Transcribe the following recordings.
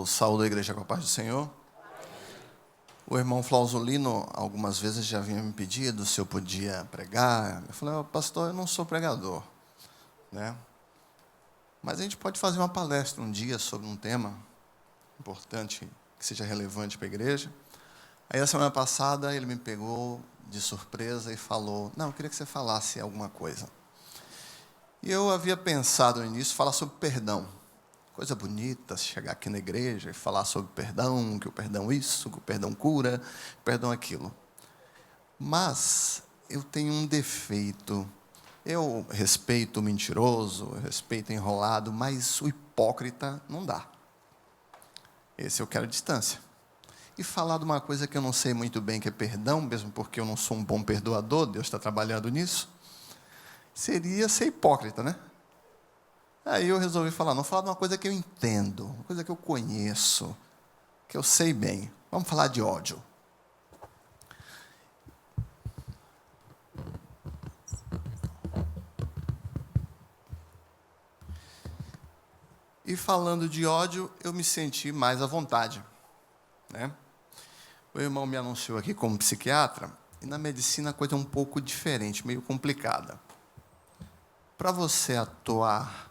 Eu saúdo a igreja com a paz do Senhor. O irmão Flausolino, algumas vezes, já vinha me pedindo se eu podia pregar. Eu falei, pastor, eu não sou pregador, né? Mas a gente pode fazer uma palestra um dia sobre um tema importante, que seja relevante para a igreja. Aí, a semana passada, ele me pegou de surpresa e falou, não, eu queria que você falasse alguma coisa. E eu havia pensado no início falar sobre perdão. Coisa bonita, chegar aqui na igreja e falar sobre perdão, que o perdão isso, que o perdão cura, que o perdão aquilo. Mas eu tenho um defeito. Eu respeito o mentiroso, eu respeito o enrolado, mas o hipócrita não dá. Esse eu quero distância. E falar de uma coisa que eu não sei muito bem, que é perdão, mesmo porque eu não sou um bom perdoador, Deus está trabalhando nisso, seria ser hipócrita, né? Aí eu resolvi falar, não falar de uma coisa que eu entendo, uma coisa que eu conheço, que eu sei bem. Vamos falar de ódio. E falando de ódio, eu me senti mais à vontade, né? O irmão me anunciou aqui como psiquiatra, e na medicina a coisa é um pouco diferente, meio complicada. Para você atuar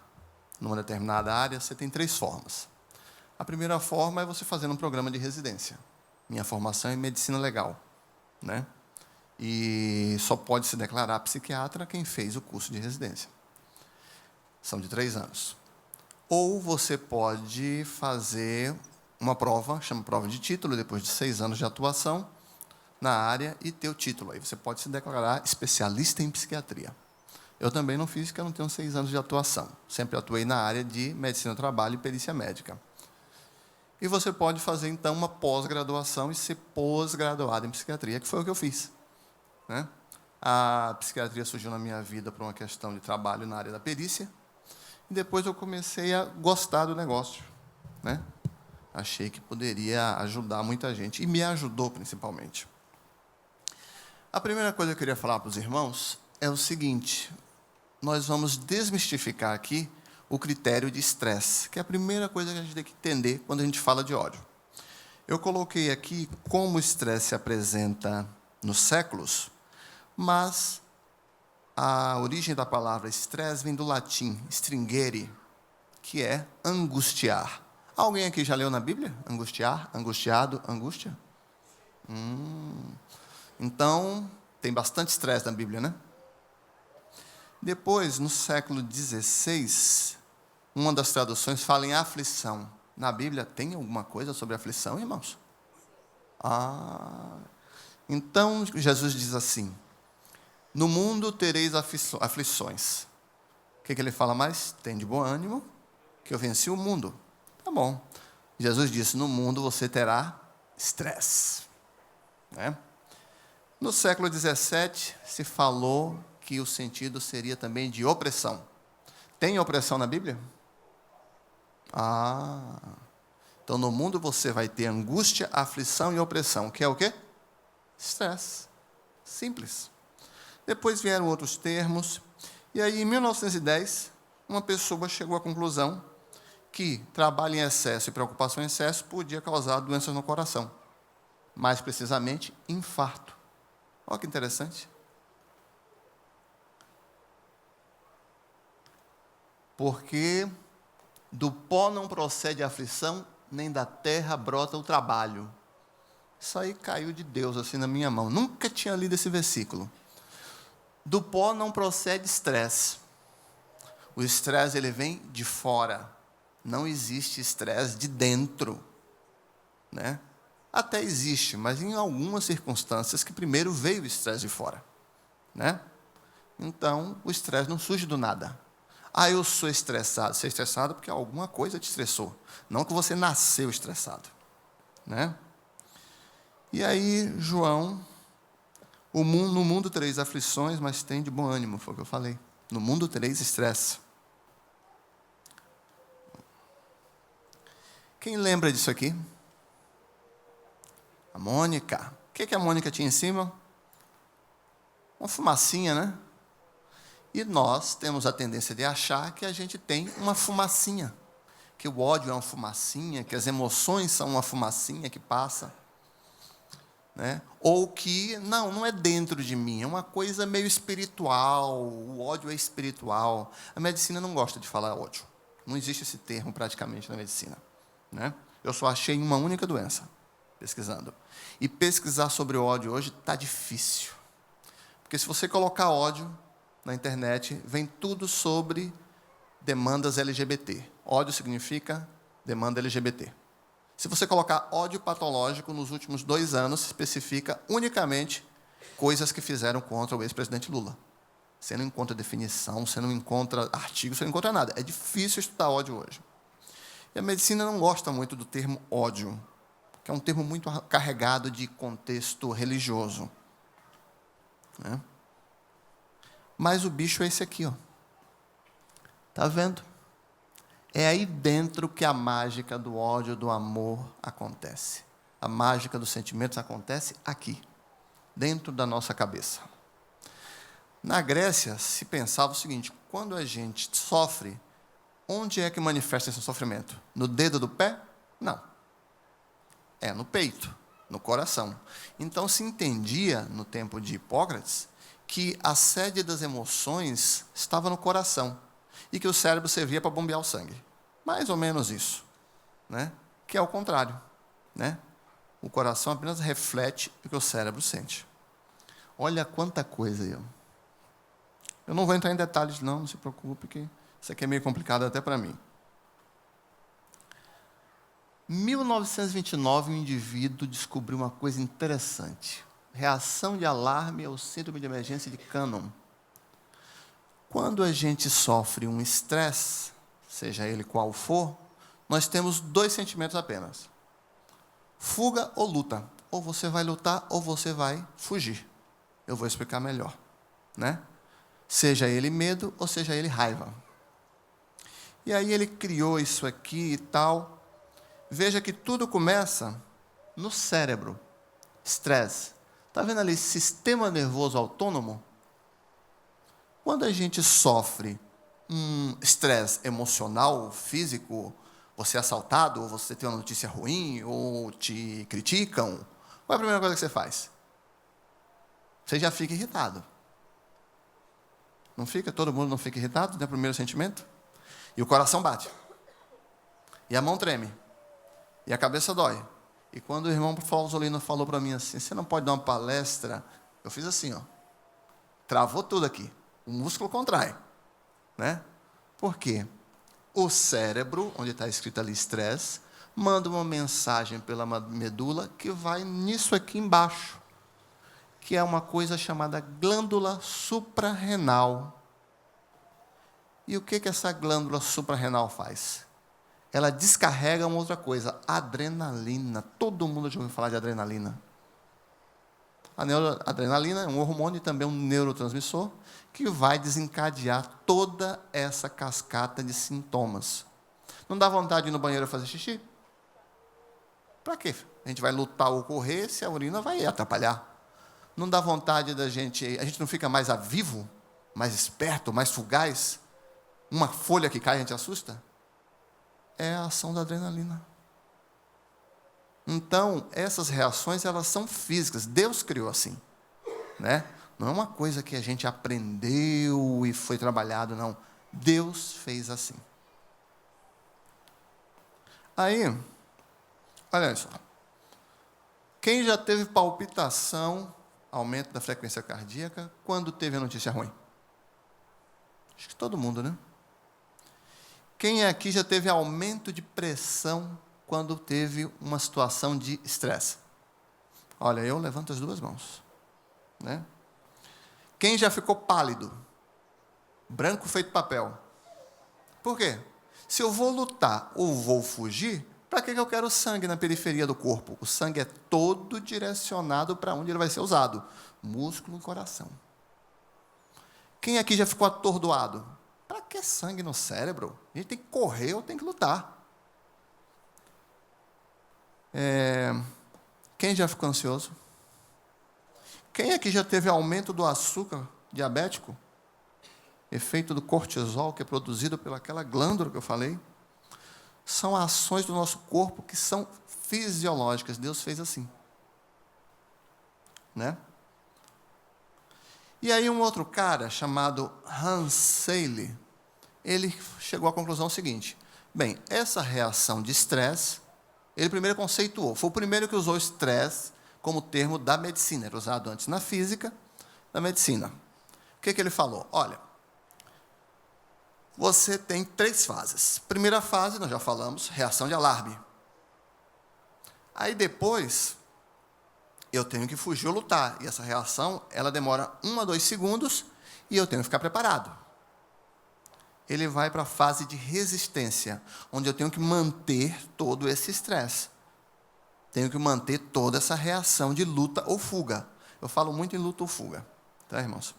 numa determinada área, você tem 3 formas. A primeira forma é você fazer um programa de residência. Minha formação é em medicina legal, né? E só pode se declarar psiquiatra quem fez o curso de residência. São de 3 anos. Ou você pode fazer uma prova, chama prova de título, depois de 6 anos de atuação na área e ter o título. Aí você pode se declarar especialista em psiquiatria. Eu também não fiz, porque eu não tenho 6 anos de atuação. Sempre atuei na área de medicina do trabalho e perícia médica. E você pode fazer, então, uma pós-graduação e ser pós-graduado em psiquiatria, que foi o que eu fiz, né? A psiquiatria surgiu na minha vida por uma questão de trabalho na área da perícia, e depois eu comecei a gostar do negócio, né? Achei que poderia ajudar muita gente, e me ajudou, principalmente. A primeira coisa que eu queria falar para os irmãos é o seguinte: nós vamos desmistificar aqui o critério de estresse, que é a primeira coisa que a gente tem que entender quando a gente fala de ódio. Eu coloquei aqui como o estresse se apresenta nos séculos, mas a origem da palavra estresse vem do latim, stringere, que é angustiar. Alguém aqui já leu na Bíblia? Angustiar, angustiado, angústia? Então, tem bastante estresse na Bíblia, né? Depois, no século XVI, uma das traduções fala em aflição. Na Bíblia tem alguma coisa sobre aflição, irmãos? Então, Jesus diz assim, no mundo tereis aflições. O que ele fala mais? Tem de bom ânimo, que eu venci o mundo. Tá bom. Jesus disse, no mundo você terá estresse, né? No século XVII, se falou que o sentido seria também de opressão. Tem opressão na Bíblia? Então no mundo você vai ter angústia, aflição e opressão, que é o quê? Estresse. Simples. Depois vieram outros termos, e aí em 1910, uma pessoa chegou à conclusão que trabalho em excesso e preocupação em excesso podia causar doenças no coração. Mais precisamente, infarto. Olha que interessante. Porque do pó não procede a aflição, nem da terra brota o trabalho. Isso aí caiu de Deus, assim, na minha mão. Nunca tinha lido esse versículo. Do pó não procede estresse. O estresse, ele vem de fora. Não existe estresse de dentro, né? Até existe, mas em algumas circunstâncias que primeiro veio o estresse de fora, né? Então, o estresse não surge do nada. Eu sou estressado. Você é estressado porque alguma coisa te estressou. Não que você nasceu estressado, né? E aí, João, no mundo tereis aflições, mas tem de bom ânimo, foi o que eu falei. No mundo tereis estresse. Quem lembra disso aqui? A Mônica. O que a Mônica tinha em cima? Uma fumacinha, né? E nós temos a tendência de achar que a gente tem uma fumacinha, que o ódio é uma fumacinha, que as emoções são uma fumacinha que passa, né? Ou que, não é dentro de mim, é uma coisa meio espiritual, o ódio é espiritual. A medicina não gosta de falar ódio. Não existe esse termo praticamente na medicina, né? Eu só achei uma única doença, pesquisando. E pesquisar sobre o ódio hoje está difícil. Porque se você colocar ódio na internet, vem tudo sobre demandas LGBT. Ódio significa demanda LGBT. Se você colocar ódio patológico, nos últimos 2 anos, especifica unicamente coisas que fizeram contra o ex-presidente Lula. Você não encontra definição, você não encontra artigo, você não encontra nada. É difícil estudar ódio hoje. E a medicina não gosta muito do termo ódio, que é um termo muito carregado de contexto religioso, né? Mas o bicho é esse aqui, ó. Tá vendo? É aí dentro que a mágica do ódio, do amor acontece. A mágica dos sentimentos acontece aqui, dentro da nossa cabeça. Na Grécia, se pensava o seguinte: quando a gente sofre, onde é que manifesta esse sofrimento? No dedo do pé? Não. É no peito, no coração. Então, se entendia, no tempo de Hipócrates, que a sede das emoções estava no coração e que o cérebro servia para bombear o sangue. Mais ou menos isso, né? Que é o contrário, né? O coração apenas reflete o que o cérebro sente. Olha quanta coisa aí. Eu não vou entrar em detalhes, não se preocupe, porque isso aqui é meio complicado até para mim. 1929, um indivíduo descobriu uma coisa interessante. Reação de alarme ao síndrome de emergência de Cannon. Quando a gente sofre um estresse, seja ele qual for, nós temos 2 sentimentos apenas: fuga ou luta. Ou você vai lutar ou você vai fugir. Eu vou explicar melhor, né? Seja ele medo ou seja ele raiva. E aí ele criou isso aqui e tal. Veja que tudo começa no cérebro. Estresse. Está vendo ali, sistema nervoso autônomo? Quando a gente sofre um estresse emocional, físico, você é assaltado, ou você tem uma notícia ruim, ou te criticam, qual é a primeira coisa que você faz? Você já fica irritado. Não fica? Todo mundo não fica irritado, né? Primeiro sentimento? E o coração bate. E a mão treme. E a cabeça dói. E quando o irmão Fausolino falou para mim assim: você não pode dar uma palestra? Eu fiz assim, ó. Travou tudo aqui. O músculo contrai, né? Por quê? O cérebro, onde está escrito ali estresse, manda uma mensagem pela medula que vai nisso aqui embaixo, que é uma coisa chamada glândula suprarrenal. E o que essa glândula suprarrenal faz? Ela descarrega uma outra coisa, adrenalina. Todo mundo já ouviu falar de adrenalina. A adrenalina é um hormônio e também um neurotransmissor que vai desencadear toda essa cascata de sintomas. Não dá vontade de ir no banheiro fazer xixi? Para quê? A gente vai lutar ou correr se a urina vai atrapalhar. Não dá vontade da gente... A gente não fica mais vivo, mais esperto, mais fugaz? Uma folha que cai, a gente assusta? É a ação da adrenalina. Então, essas reações, elas são físicas. Deus criou assim, né? Não é uma coisa que a gente aprendeu e foi trabalhado, não. Deus fez assim. Aí, olha só. Quem já teve palpitação, aumento da frequência cardíaca, quando teve a notícia ruim? Acho que todo mundo, né? Quem aqui já teve aumento de pressão quando teve uma situação de estresse? Olha, eu levanto as 2 mãos, né? Quem já ficou pálido? Branco feito papel. Por quê? Se eu vou lutar ou vou fugir, para que eu quero sangue na periferia do corpo? O sangue é todo direcionado para onde ele vai ser usado. Músculo e coração. Quem aqui já ficou atordoado? Para que sangue no cérebro? A gente tem que correr ou tem que lutar. Quem já ficou ansioso? Quem aqui já teve aumento do açúcar diabético? Efeito do cortisol, que é produzido pelaquela glândula que eu falei. são ações do nosso corpo que são fisiológicas. Deus fez assim. Né? E aí um outro cara, chamado Hans Selye, ele chegou à conclusão seguinte: bem, essa reação de estresse, ele primeiro conceituou, foi o primeiro que usou estresse como termo da medicina, era usado antes na física, na medicina. O que ele falou? Olha, você tem 3 fases. Primeira fase, nós já falamos, reação de alarme. Aí depois, eu tenho que fugir ou lutar. E essa reação, ela demora 1 a 2 segundos e eu tenho que ficar preparado. Ele vai para a fase de resistência, onde eu tenho que manter todo esse estresse. Tenho que manter toda essa reação de luta ou fuga. Eu falo muito em luta ou fuga, tá, irmãos?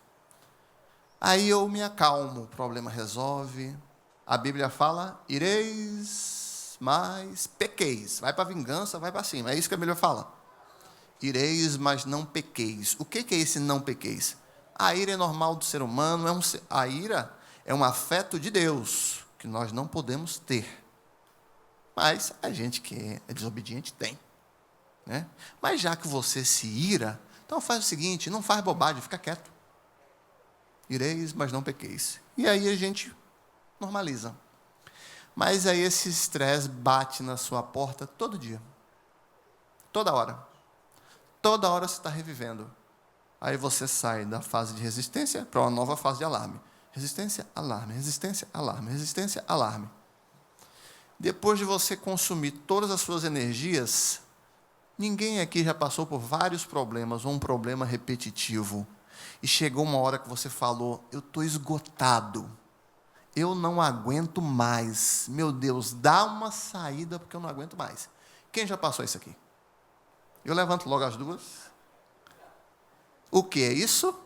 Aí eu me acalmo, o problema resolve. A Bíblia fala, ireis, mas pequeis. Vai para a vingança, vai para cima. É isso que a Bíblia fala. Ireis, mas não pequeis. O que é esse não pequeis? A ira é normal do ser humano. A ira é um afeto de Deus, que nós não podemos ter. Mas a gente que é desobediente tem. Né? Mas já que você se ira, então faz o seguinte, não faz bobagem, fica quieto. Ireis, mas não pequeis. E aí a gente normaliza. Mas aí esse estresse bate na sua porta todo dia. Toda hora. Toda hora você está revivendo. Aí você sai da fase de resistência para uma nova fase de alarme. Resistência, alarme, resistência, alarme, resistência, alarme. Depois de você consumir todas as suas energias, ninguém aqui já passou por vários problemas, ou um problema repetitivo. E chegou uma hora que você falou, eu estou esgotado. Eu não aguento mais. Meu Deus, dá uma saída porque eu não aguento mais. Quem já passou isso aqui? Eu levanto logo as duas. O que é isso?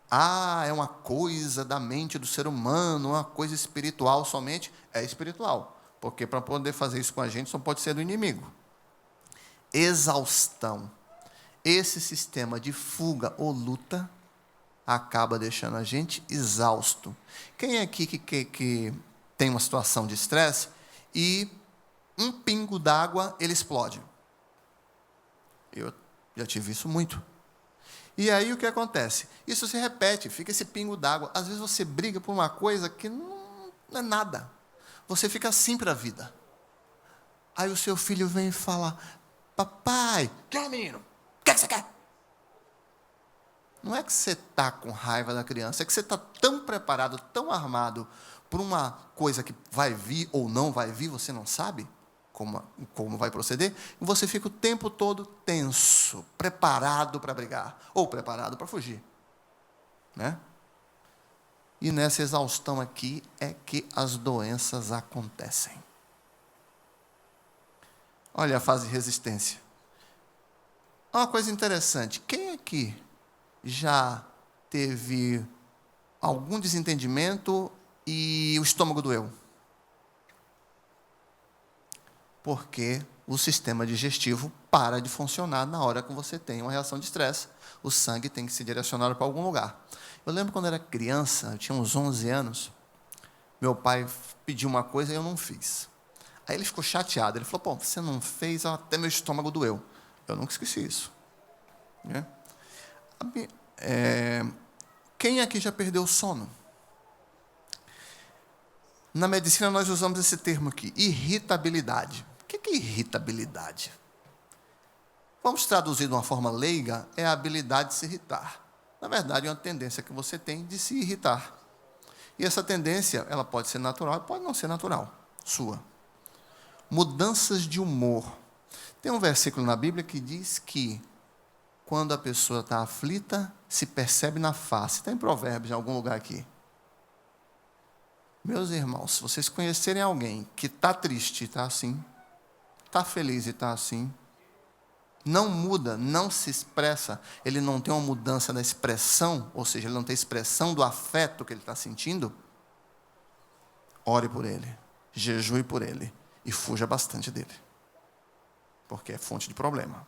Ah, é uma coisa da mente do ser humano, uma coisa espiritual somente. É espiritual, porque para poder fazer isso com a gente só pode ser do inimigo. Exaustão. Esse sistema de fuga ou luta acaba deixando a gente exausto. Quem é aqui que tem uma situação de estresse e um pingo d'água ele explode? Eu já tive isso muito. E aí o que acontece? Isso se repete, fica esse pingo d'água. Às vezes você briga por uma coisa que não é nada. Você fica assim para a vida. Aí o seu filho vem e fala, papai, que é, menino? O que você quer? Não é que você está com raiva da criança, é que você está tão preparado, tão armado por uma coisa que vai vir ou não vai vir, você não sabe como vai proceder, e você fica o tempo todo tenso, preparado para brigar, ou preparado para fugir. Né? E nessa exaustão aqui é que as doenças acontecem. Olha a fase de resistência. Uma coisa interessante, quem aqui já teve algum desentendimento e o estômago doeu? Porque o sistema digestivo para de funcionar na hora que você tem uma reação de estresse. O sangue tem que ser direcionado para algum lugar. Eu lembro quando eu era criança, eu tinha uns 11 anos, meu pai pediu uma coisa e eu não fiz. Aí ele ficou chateado, ele falou, pô, você não fez, até meu estômago doeu. Eu nunca esqueci isso. Né? Quem aqui já perdeu o sono? Na medicina nós usamos esse termo aqui, irritabilidade. O que é irritabilidade? Vamos traduzir de uma forma leiga, é a habilidade de se irritar. Na verdade, é uma tendência que você tem de se irritar. E essa tendência, ela pode ser natural, pode não ser natural, sua. Mudanças de humor. Tem um versículo na Bíblia que diz que quando a pessoa está aflita, se percebe na face. Está em Provérbios, em algum lugar aqui. Meus irmãos, se vocês conhecerem alguém que está triste e está assim, está feliz e está assim, não muda, não se expressa, ele não tem uma mudança da expressão, ou seja, ele não tem expressão do afeto que ele está sentindo, ore por ele, jejue por ele e fuja bastante dele, porque é fonte de problema.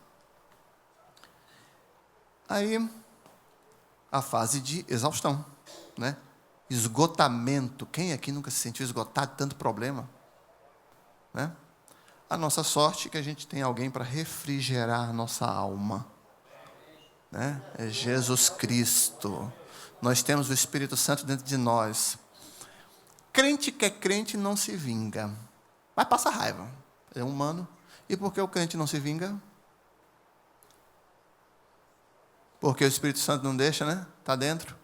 Aí, a fase de exaustão, né? Esgotamento. Quem aqui nunca se sentiu esgotado de tanto problema? né? A nossa sorte é que a gente tem alguém para refrigerar nossa alma, né? É Jesus Cristo. Nós temos o Espírito Santo dentro de nós. Crente que é crente não se vinga, mas passa raiva. É humano. E por que o crente não se vinga? Porque o Espírito Santo não deixa, né? Está dentro.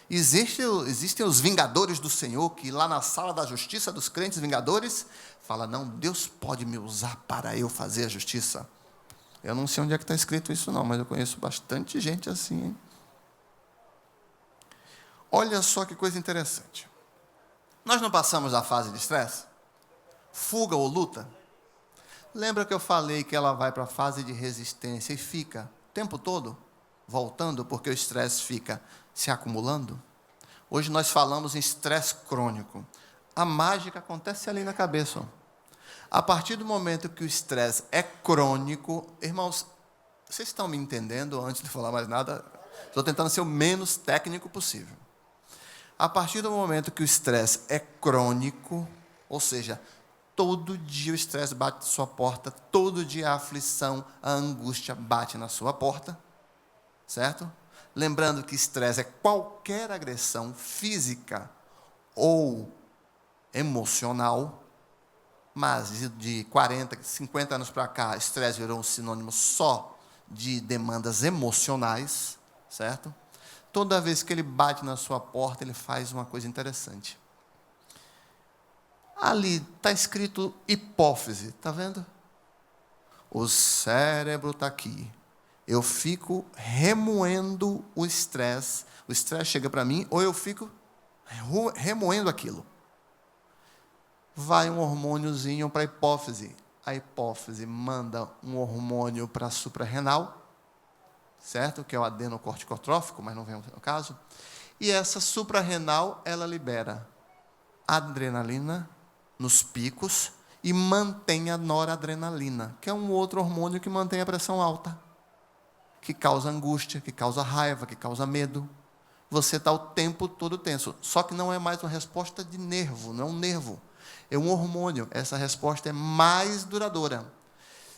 Existem os vingadores do Senhor, que lá na sala da justiça dos crentes vingadores, fala, não, Deus pode me usar para eu fazer a justiça. Eu não sei onde é que está escrito isso não, mas eu conheço bastante gente assim, hein? Olha só que coisa interessante. Nós não passamos da fase de estresse? Fuga ou luta? Lembra que eu falei que ela vai para a fase de resistência e fica o tempo todo voltando, porque o estresse fica se acumulando? Hoje nós falamos em estresse crônico. A mágica acontece ali na cabeça. A partir do momento que o estresse é crônico, irmãos, vocês estão me entendendo? Antes de falar mais nada, estou tentando ser o menos técnico possível. A partir do momento que o estresse é crônico, ou seja, todo dia o estresse bate na sua porta, todo dia a aflição, a angústia bate na sua porta, certo? Lembrando que estresse é qualquer agressão física ou emocional, mas de 40, 50 anos para cá, estresse virou um sinônimo só de demandas emocionais, certo? Toda vez que ele bate na sua porta, ele faz uma coisa interessante. Ali está escrito hipófise, está vendo? O cérebro está aqui. Eu fico remoendo o estresse chega para mim, ou eu fico remoendo aquilo. Vai um hormôniozinho para a hipófise. A hipófise manda um hormônio para a suprarrenal, certo? Que é o adenocorticotrófico, mas não vem ao caso. E essa suprarrenal, ela libera adrenalina nos picos e mantém a noradrenalina, que é um outro hormônio que mantém a pressão alta, que causa angústia, que causa raiva, que causa medo. Você está o tempo todo tenso. Só que não é mais uma resposta de nervo, não é um nervo. É um hormônio. Essa resposta é mais duradoura.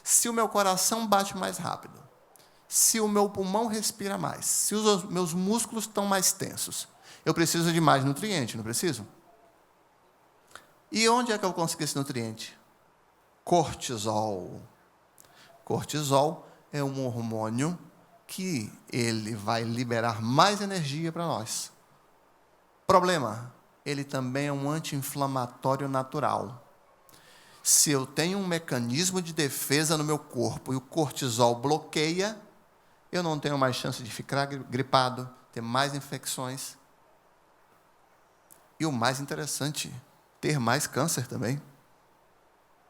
Se o meu coração bate mais rápido, se o meu pulmão respira mais, se os meus músculos estão mais tensos, eu preciso de mais nutriente, não preciso? E onde é que eu consigo esse nutriente? Cortisol. Cortisol é um hormônio que ele vai liberar mais energia para nós. Problema, ele também é um anti-inflamatório natural. Se eu tenho um mecanismo de defesa no meu corpo e o cortisol bloqueia, eu não tenho mais chance de ficar gripado, ter mais infecções. E o mais interessante, ter mais câncer também.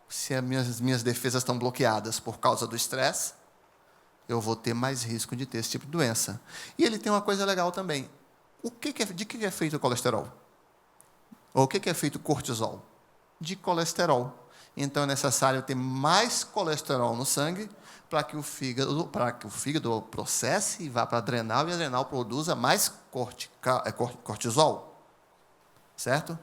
Se as minhas defesas estão bloqueadas por causa do estresse, eu vou ter mais risco de ter esse tipo de doença. E ele tem uma coisa legal também. De que é feito o colesterol? Ou o que é feito o cortisol? De colesterol. Então é necessário ter mais colesterol no sangue para que o fígado processe e vá para a adrenal, e a adrenal produza mais cortisol. Certo?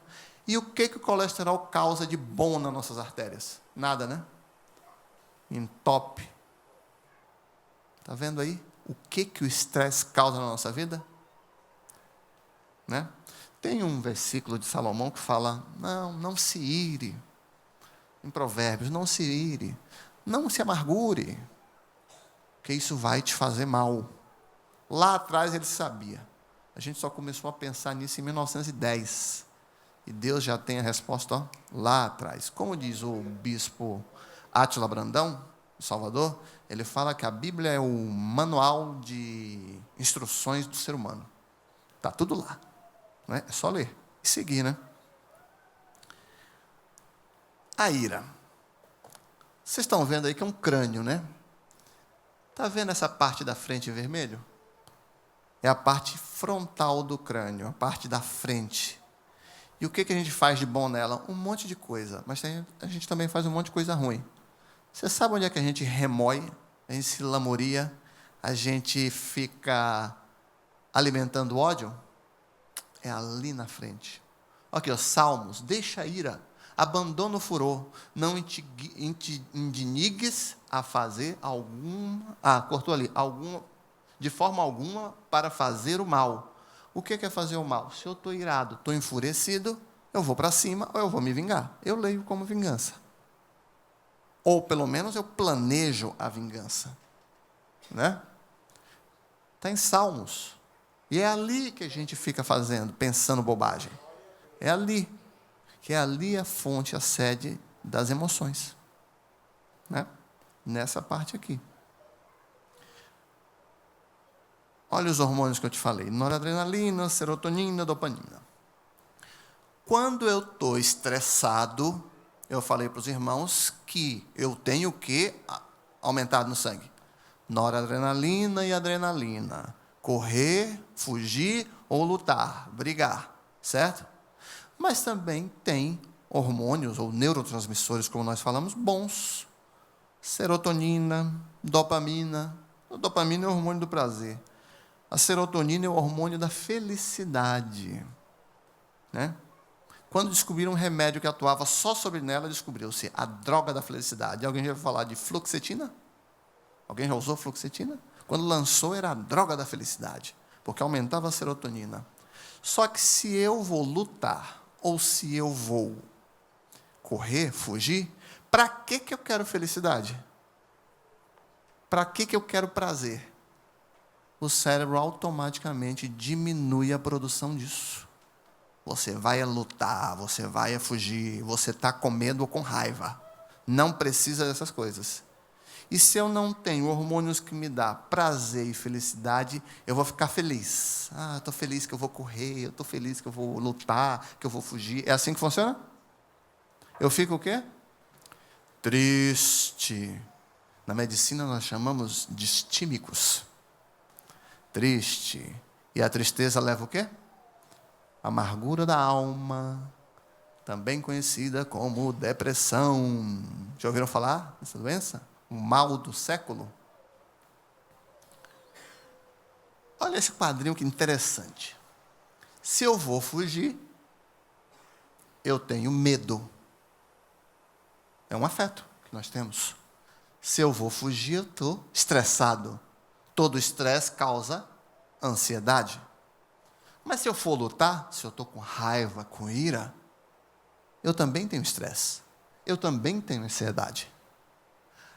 E o que o colesterol causa de bom nas nossas artérias? Nada, né? Entope. Está vendo aí o que o estresse causa na nossa vida? Né? Tem um versículo de Salomão que fala, não se ire. Em Provérbios, não se ire. Não se amargure, que isso vai te fazer mal. Lá atrás ele sabia. A gente só começou a pensar nisso em 1910. E Deus já tem a resposta, ó, lá atrás. Como diz o bispo Átila Brandão, de Salvador, ele fala que a Bíblia é o manual de instruções do ser humano. Está tudo lá. Né? É só ler e seguir, né? A ira. Vocês estão vendo aí que é um crânio, né? Está vendo essa parte da frente em vermelho? É a parte frontal do crânio, a parte da frente. E o que a gente faz de bom nela? Um monte de coisa. Mas a gente também faz um monte de coisa ruim. Você sabe onde é que a gente remói? A gente se lamoria? A gente fica alimentando ódio? É ali na frente. Aqui, ó, Salmos. Deixa a ira. Abandona o furor. Não indignes a fazer cortou ali. De forma alguma para fazer o mal. O que é fazer o mal? Se eu estou irado, estou enfurecido, eu vou para cima ou eu vou me vingar. Eu leio como vingança. Ou, pelo menos, eu planejo a vingança. Né? Está em Salmos. E é ali que a gente fica pensando bobagem. É ali. Que é ali a fonte, a sede das emoções. Né? Nessa parte aqui. Olha os hormônios que eu te falei. Noradrenalina, serotonina, dopamina. Quando eu estou estressado, eu falei para os irmãos que eu tenho o que aumentado no sangue? Noradrenalina e adrenalina. Correr, fugir ou lutar, brigar, certo? Mas também tem hormônios ou neurotransmissores, como nós falamos, bons. Serotonina, dopamina. A dopamina é o hormônio do prazer. A serotonina é o hormônio da felicidade. Né? Quando descobriram um remédio que atuava só sobre nela, descobriu-se a droga da felicidade. Alguém já ouviu falar de fluoxetina? Alguém já usou fluoxetina? Quando lançou, era a droga da felicidade, porque aumentava a serotonina. Só que se eu vou lutar, ou se eu vou correr, fugir, para que eu quero felicidade? Para que eu quero prazer? O cérebro automaticamente diminui a produção disso. Você vai a lutar, você vai a fugir, você está com medo ou com raiva. Não precisa dessas coisas. E se eu não tenho hormônios que me dão prazer e felicidade, eu vou ficar feliz. Ah, estou feliz que eu vou correr, eu estou feliz que eu vou lutar, que eu vou fugir. É assim que funciona? Eu fico o quê? Triste. Na medicina nós chamamos de distímicos. Triste. E a tristeza leva o quê? Amargura da alma, também conhecida como depressão. Já ouviram falar dessa doença? O mal do século. Olha esse quadrinho que interessante. Se eu vou fugir, eu tenho medo. É um afeto que nós temos. Se eu vou fugir, eu estou estressado. Todo estresse causa ansiedade. Mas se eu for lutar, se eu estou com raiva, com ira, eu também tenho estresse. Eu também tenho ansiedade.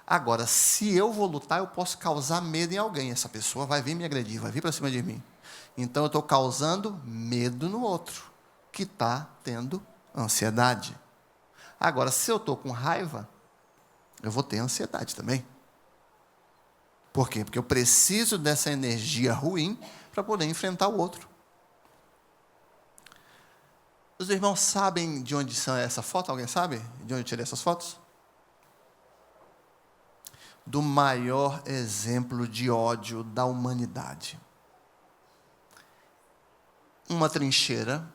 Agora, se eu vou lutar, eu posso causar medo em alguém. Essa pessoa vai vir me agredir, vai vir para cima de mim. Então, eu estou causando medo no outro, que está tendo ansiedade. Agora, se eu estou com raiva, eu vou ter ansiedade também. Por quê? Porque eu preciso dessa energia ruim para poder enfrentar o outro. Os irmãos sabem de onde são essa foto? Alguém sabe de onde eu tirei essas fotos? Do maior exemplo de ódio da humanidade. Uma trincheira,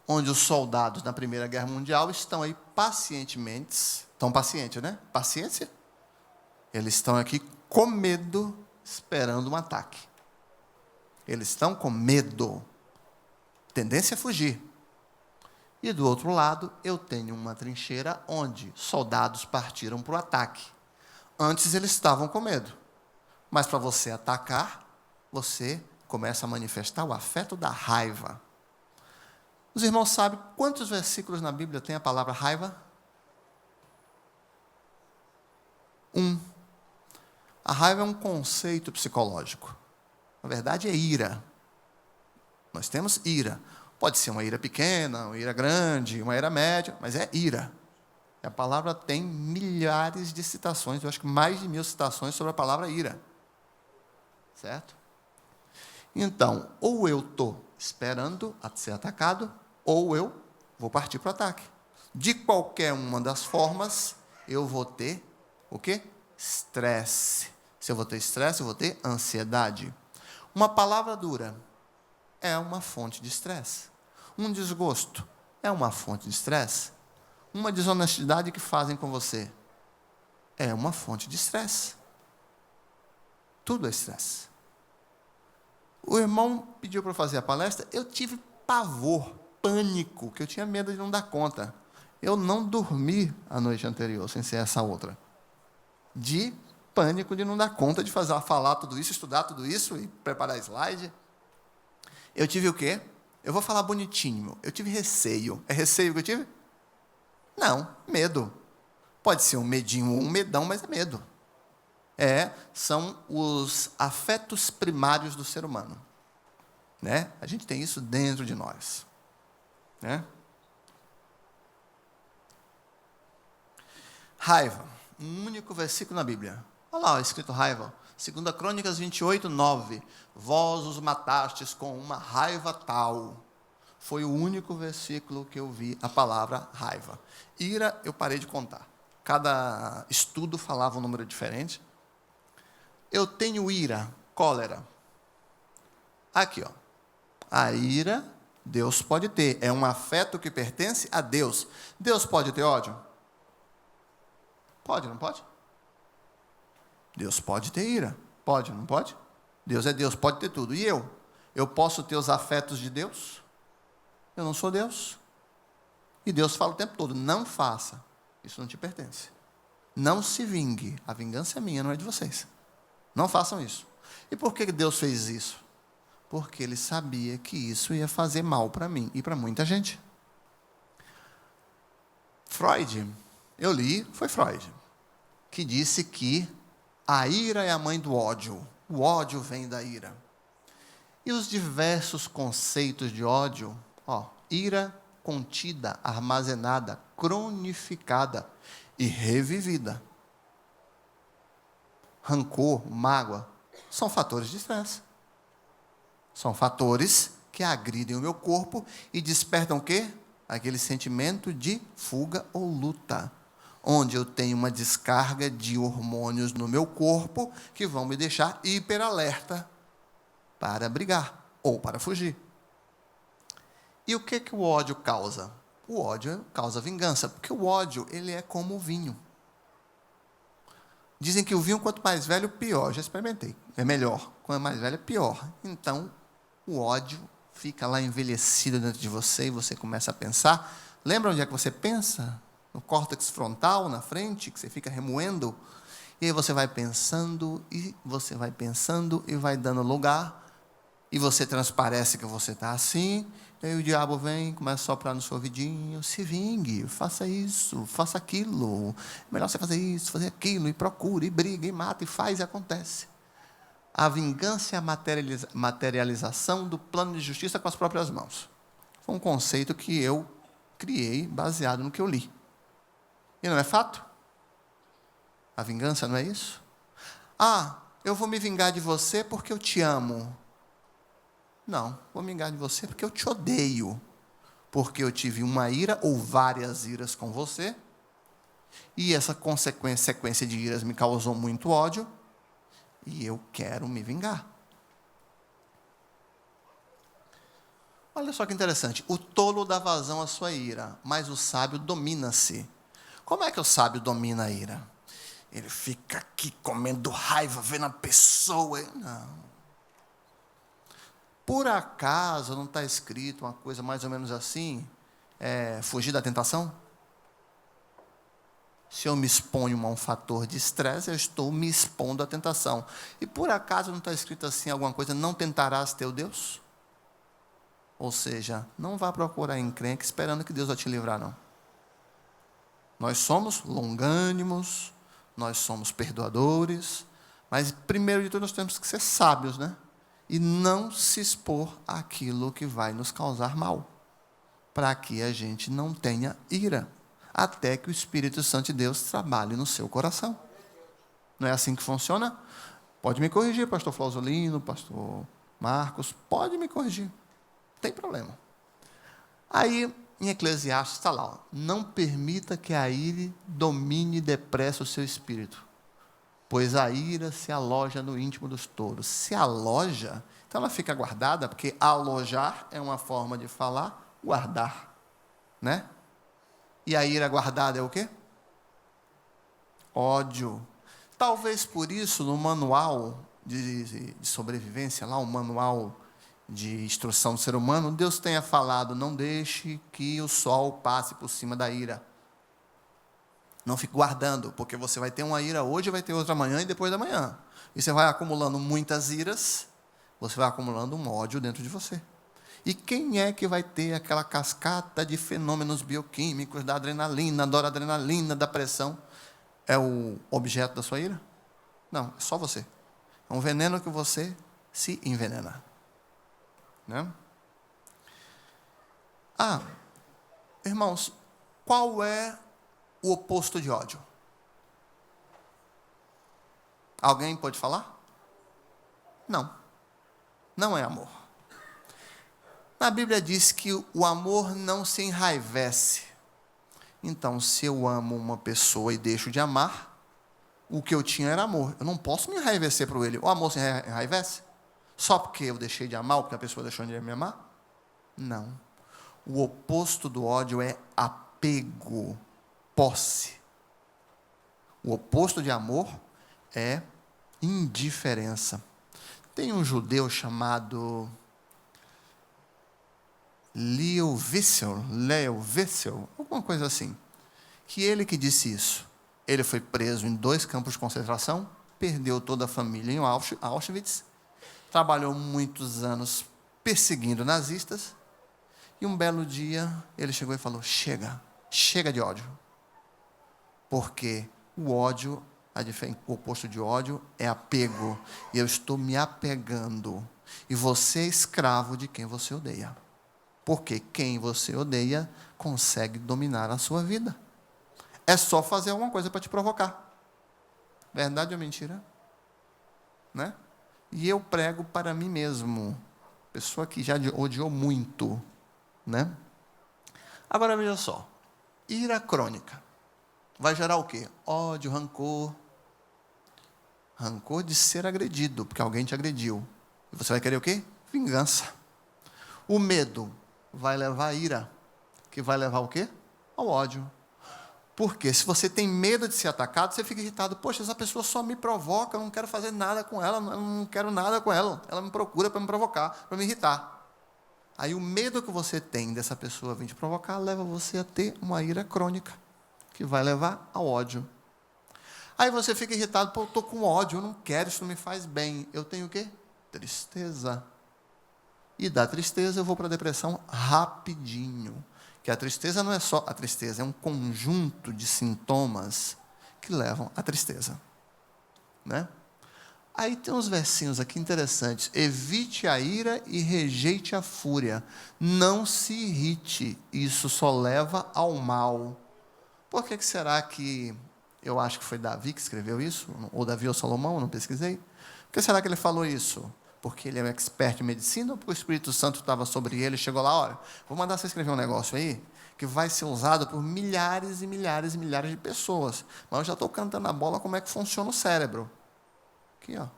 onde os soldados na Primeira Guerra Mundial estão aí pacientemente, estão pacientes, né? Paciência? Eles estão aqui com medo, esperando um ataque. Eles estão com medo. Tendência a fugir. E do outro lado, eu tenho uma trincheira onde soldados partiram para o ataque. Antes eles estavam com medo. Mas para você atacar, você começa a manifestar o afeto da raiva. Os irmãos sabem quantos versículos na Bíblia tem a palavra raiva? 1. A raiva é um conceito psicológico. Na verdade, é ira. Nós temos ira. Pode ser uma ira pequena, uma ira grande, uma ira média, mas é ira. A palavra tem milhares de citações, eu acho que mais de 1000 citações sobre a palavra ira. Certo? Então, ou eu estou esperando ser atacado, ou eu vou partir para o ataque. De qualquer uma das formas, eu vou ter o quê? Estresse. Se eu vou ter estresse, eu vou ter ansiedade. Uma palavra dura é uma fonte de estresse. Um desgosto é uma fonte de estresse. Uma desonestidade que fazem com você é uma fonte de estresse. Tudo é estresse. O irmão pediu para eu fazer a palestra, eu tive pavor, pânico, que eu tinha medo de não dar conta. Eu não dormi a noite anterior, sem ser essa outra. De pânico de não dar conta de falar tudo isso, estudar tudo isso e preparar slide. Eu tive o quê? Eu vou falar bonitinho. Eu tive receio. É receio que eu tive? Não, medo. Pode ser um medinho ou um medão, mas é medo. São os afetos primários do ser humano. Né? A gente tem isso dentro de nós. Né? Raiva. Um único versículo na Bíblia. Olha lá, escrito raiva. 2 Crônicas 28, 9. Vós os matastes com uma raiva tal. Foi o único versículo que eu vi a palavra raiva. Ira, eu parei de contar. Cada estudo falava um número diferente. Eu tenho ira, cólera. Aqui, ó. A ira, Deus pode ter. É um afeto que pertence a Deus. Deus pode ter ódio? Pode, não pode? Deus pode ter ira. Pode, não pode? Deus é Deus, pode ter tudo. E eu? Eu posso ter os afetos de Deus? Eu não sou Deus. E Deus fala o tempo todo, não faça. Isso não te pertence. Não se vingue. A vingança é minha, não é de vocês. Não façam isso. E por que Deus fez isso? Porque Ele sabia que isso ia fazer mal para mim e para muita gente. Freud, eu li, foi Freud, que disse que a ira é a mãe do ódio. O ódio vem da ira. E os diversos conceitos de ódio, ira contida, armazenada, cronificada e revivida. Rancor, mágoa, são fatores de estresse. São fatores que agridem o meu corpo e despertam o quê? Aquele sentimento de fuga ou luta, onde eu tenho uma descarga de hormônios no meu corpo que vão me deixar hiperalerta para brigar ou para fugir. E o que o ódio causa? O ódio causa vingança, porque o ódio ele é como o vinho. Dizem que o vinho, quanto mais velho, pior. Já experimentei. É melhor. Quanto mais velho, é pior. Então, o ódio fica lá envelhecido dentro de você e você começa a pensar. Lembra onde é que você pensa? No córtex frontal, na frente, que você fica remoendo. E aí você vai pensando, e você vai pensando, e vai dando lugar. E você transparece que você está assim. E aí o diabo vem, começa a soprar no seu ouvidinho. Se vingue, faça isso, faça aquilo. É melhor você fazer isso, fazer aquilo. E procura, e briga, e mata, e faz, e acontece. A vingança é a materialização do plano de justiça com as próprias mãos. Foi um conceito que eu criei baseado no que eu li. E não é fato? A vingança não é isso? Eu vou me vingar de você porque eu te amo. Não, vou me vingar de você porque eu te odeio. Porque eu tive uma ira ou várias iras com você. E essa sequência de iras me causou muito ódio. E eu quero me vingar. Olha só que interessante. O tolo dá vazão à sua ira, mas o sábio domina-se. Como é que o sábio domina a ira? Ele fica aqui comendo raiva, vendo a pessoa. Não. Por acaso não está escrito uma coisa mais ou menos assim? Fugir da tentação? Se eu me exponho a um fator de estresse, eu estou me expondo à tentação. E por acaso não está escrito assim alguma coisa, não tentarás teu Deus? Ou seja, não vá procurar encrenca esperando que Deus vai te livrar, não. Nós somos longânimos, nós somos perdoadores, mas primeiro de tudo nós temos que ser sábios, né? E não se expor àquilo que vai nos causar mal, para que a gente não tenha ira, até que o Espírito Santo de Deus trabalhe no seu coração. Não é assim que funciona? Pode me corrigir, pastor Flausolino, pastor Marcos, pode me corrigir, não tem problema. Aí, em Eclesiastes está lá, não permita que a ira domine depressa o seu espírito, pois a ira se aloja no íntimo dos touros. Se aloja, então ela fica guardada, porque alojar é uma forma de falar, guardar, né? E a ira guardada é o quê? Ódio. Talvez por isso, no manual de sobrevivência, lá, o manual de instrução do ser humano, Deus tenha falado, não deixe que o sol passe por cima da ira. Não fique guardando, porque você vai ter uma ira hoje, vai ter outra amanhã e depois da manhã. E você vai acumulando muitas iras, você vai acumulando um ódio dentro de você. E quem é que vai ter aquela cascata de fenômenos bioquímicos, da adrenalina, da noradrenalina, da pressão? É o objeto da sua ira? Não, é só você. É um veneno que você se envenena. Né? Irmãos, qual é o oposto de ódio? Alguém pode falar? Não. Não é amor. Na Bíblia diz que o amor não se enraivece. Então, se eu amo uma pessoa e deixo de amar, o que eu tinha era amor. Eu não posso me enraivecer para ele. O amor se enraivece? Só porque eu deixei de amar ou porque a pessoa deixou de me amar? Não. O oposto do ódio é apego, posse. O oposto de amor é indiferença. Tem um judeu chamado Leo Wiesel, alguma coisa assim, que ele que disse isso. Ele foi preso em 2 campos de concentração, perdeu toda a família em Auschwitz, trabalhou muitos anos perseguindo nazistas, e um belo dia ele chegou e falou: chega de ódio. Porque o ódio, o oposto de ódio é apego, e eu estou me apegando, e você é escravo de quem você odeia. Porque quem você odeia consegue dominar a sua vida. É só fazer alguma coisa para te provocar. Verdade ou mentira? Né? E eu prego para mim mesmo. Pessoa que já odiou muito. Né? Agora veja só. Ira crônica. Vai gerar o quê? Ódio, rancor. Rancor de ser agredido, porque alguém te agrediu. E você vai querer o quê? Vingança. O medo vai levar a ira, que vai levar o quê? Ao ódio. Porque se você tem medo de ser atacado, você fica irritado. Poxa, essa pessoa só me provoca, eu não quero fazer nada com ela, eu não quero nada com ela. Ela me procura para me provocar, para me irritar. Aí o medo que você tem dessa pessoa vir te provocar leva você a ter uma ira crônica, que vai levar ao ódio. Aí você fica irritado, eu estou com ódio, eu não quero, isso não me faz bem. Eu tenho o quê? Tristeza. E da tristeza eu vou para a depressão rapidinho. Que a tristeza não é só a tristeza, é um conjunto de sintomas que levam à tristeza. Né? Aí tem uns versinhos aqui interessantes. Evite a ira e rejeite a fúria. Não se irrite, isso só leva ao mal. Por que será que, eu acho que foi Davi que escreveu isso? Ou Davi ou Salomão, não pesquisei. Por que será que ele falou isso? Porque ele é um expert em medicina, ou porque o Espírito Santo estava sobre ele e chegou lá, olha, vou mandar você escrever um negócio aí, que vai ser usado por milhares e milhares e milhares de pessoas. Mas eu já estou cantando a bola como é que funciona o cérebro. Aqui, ó.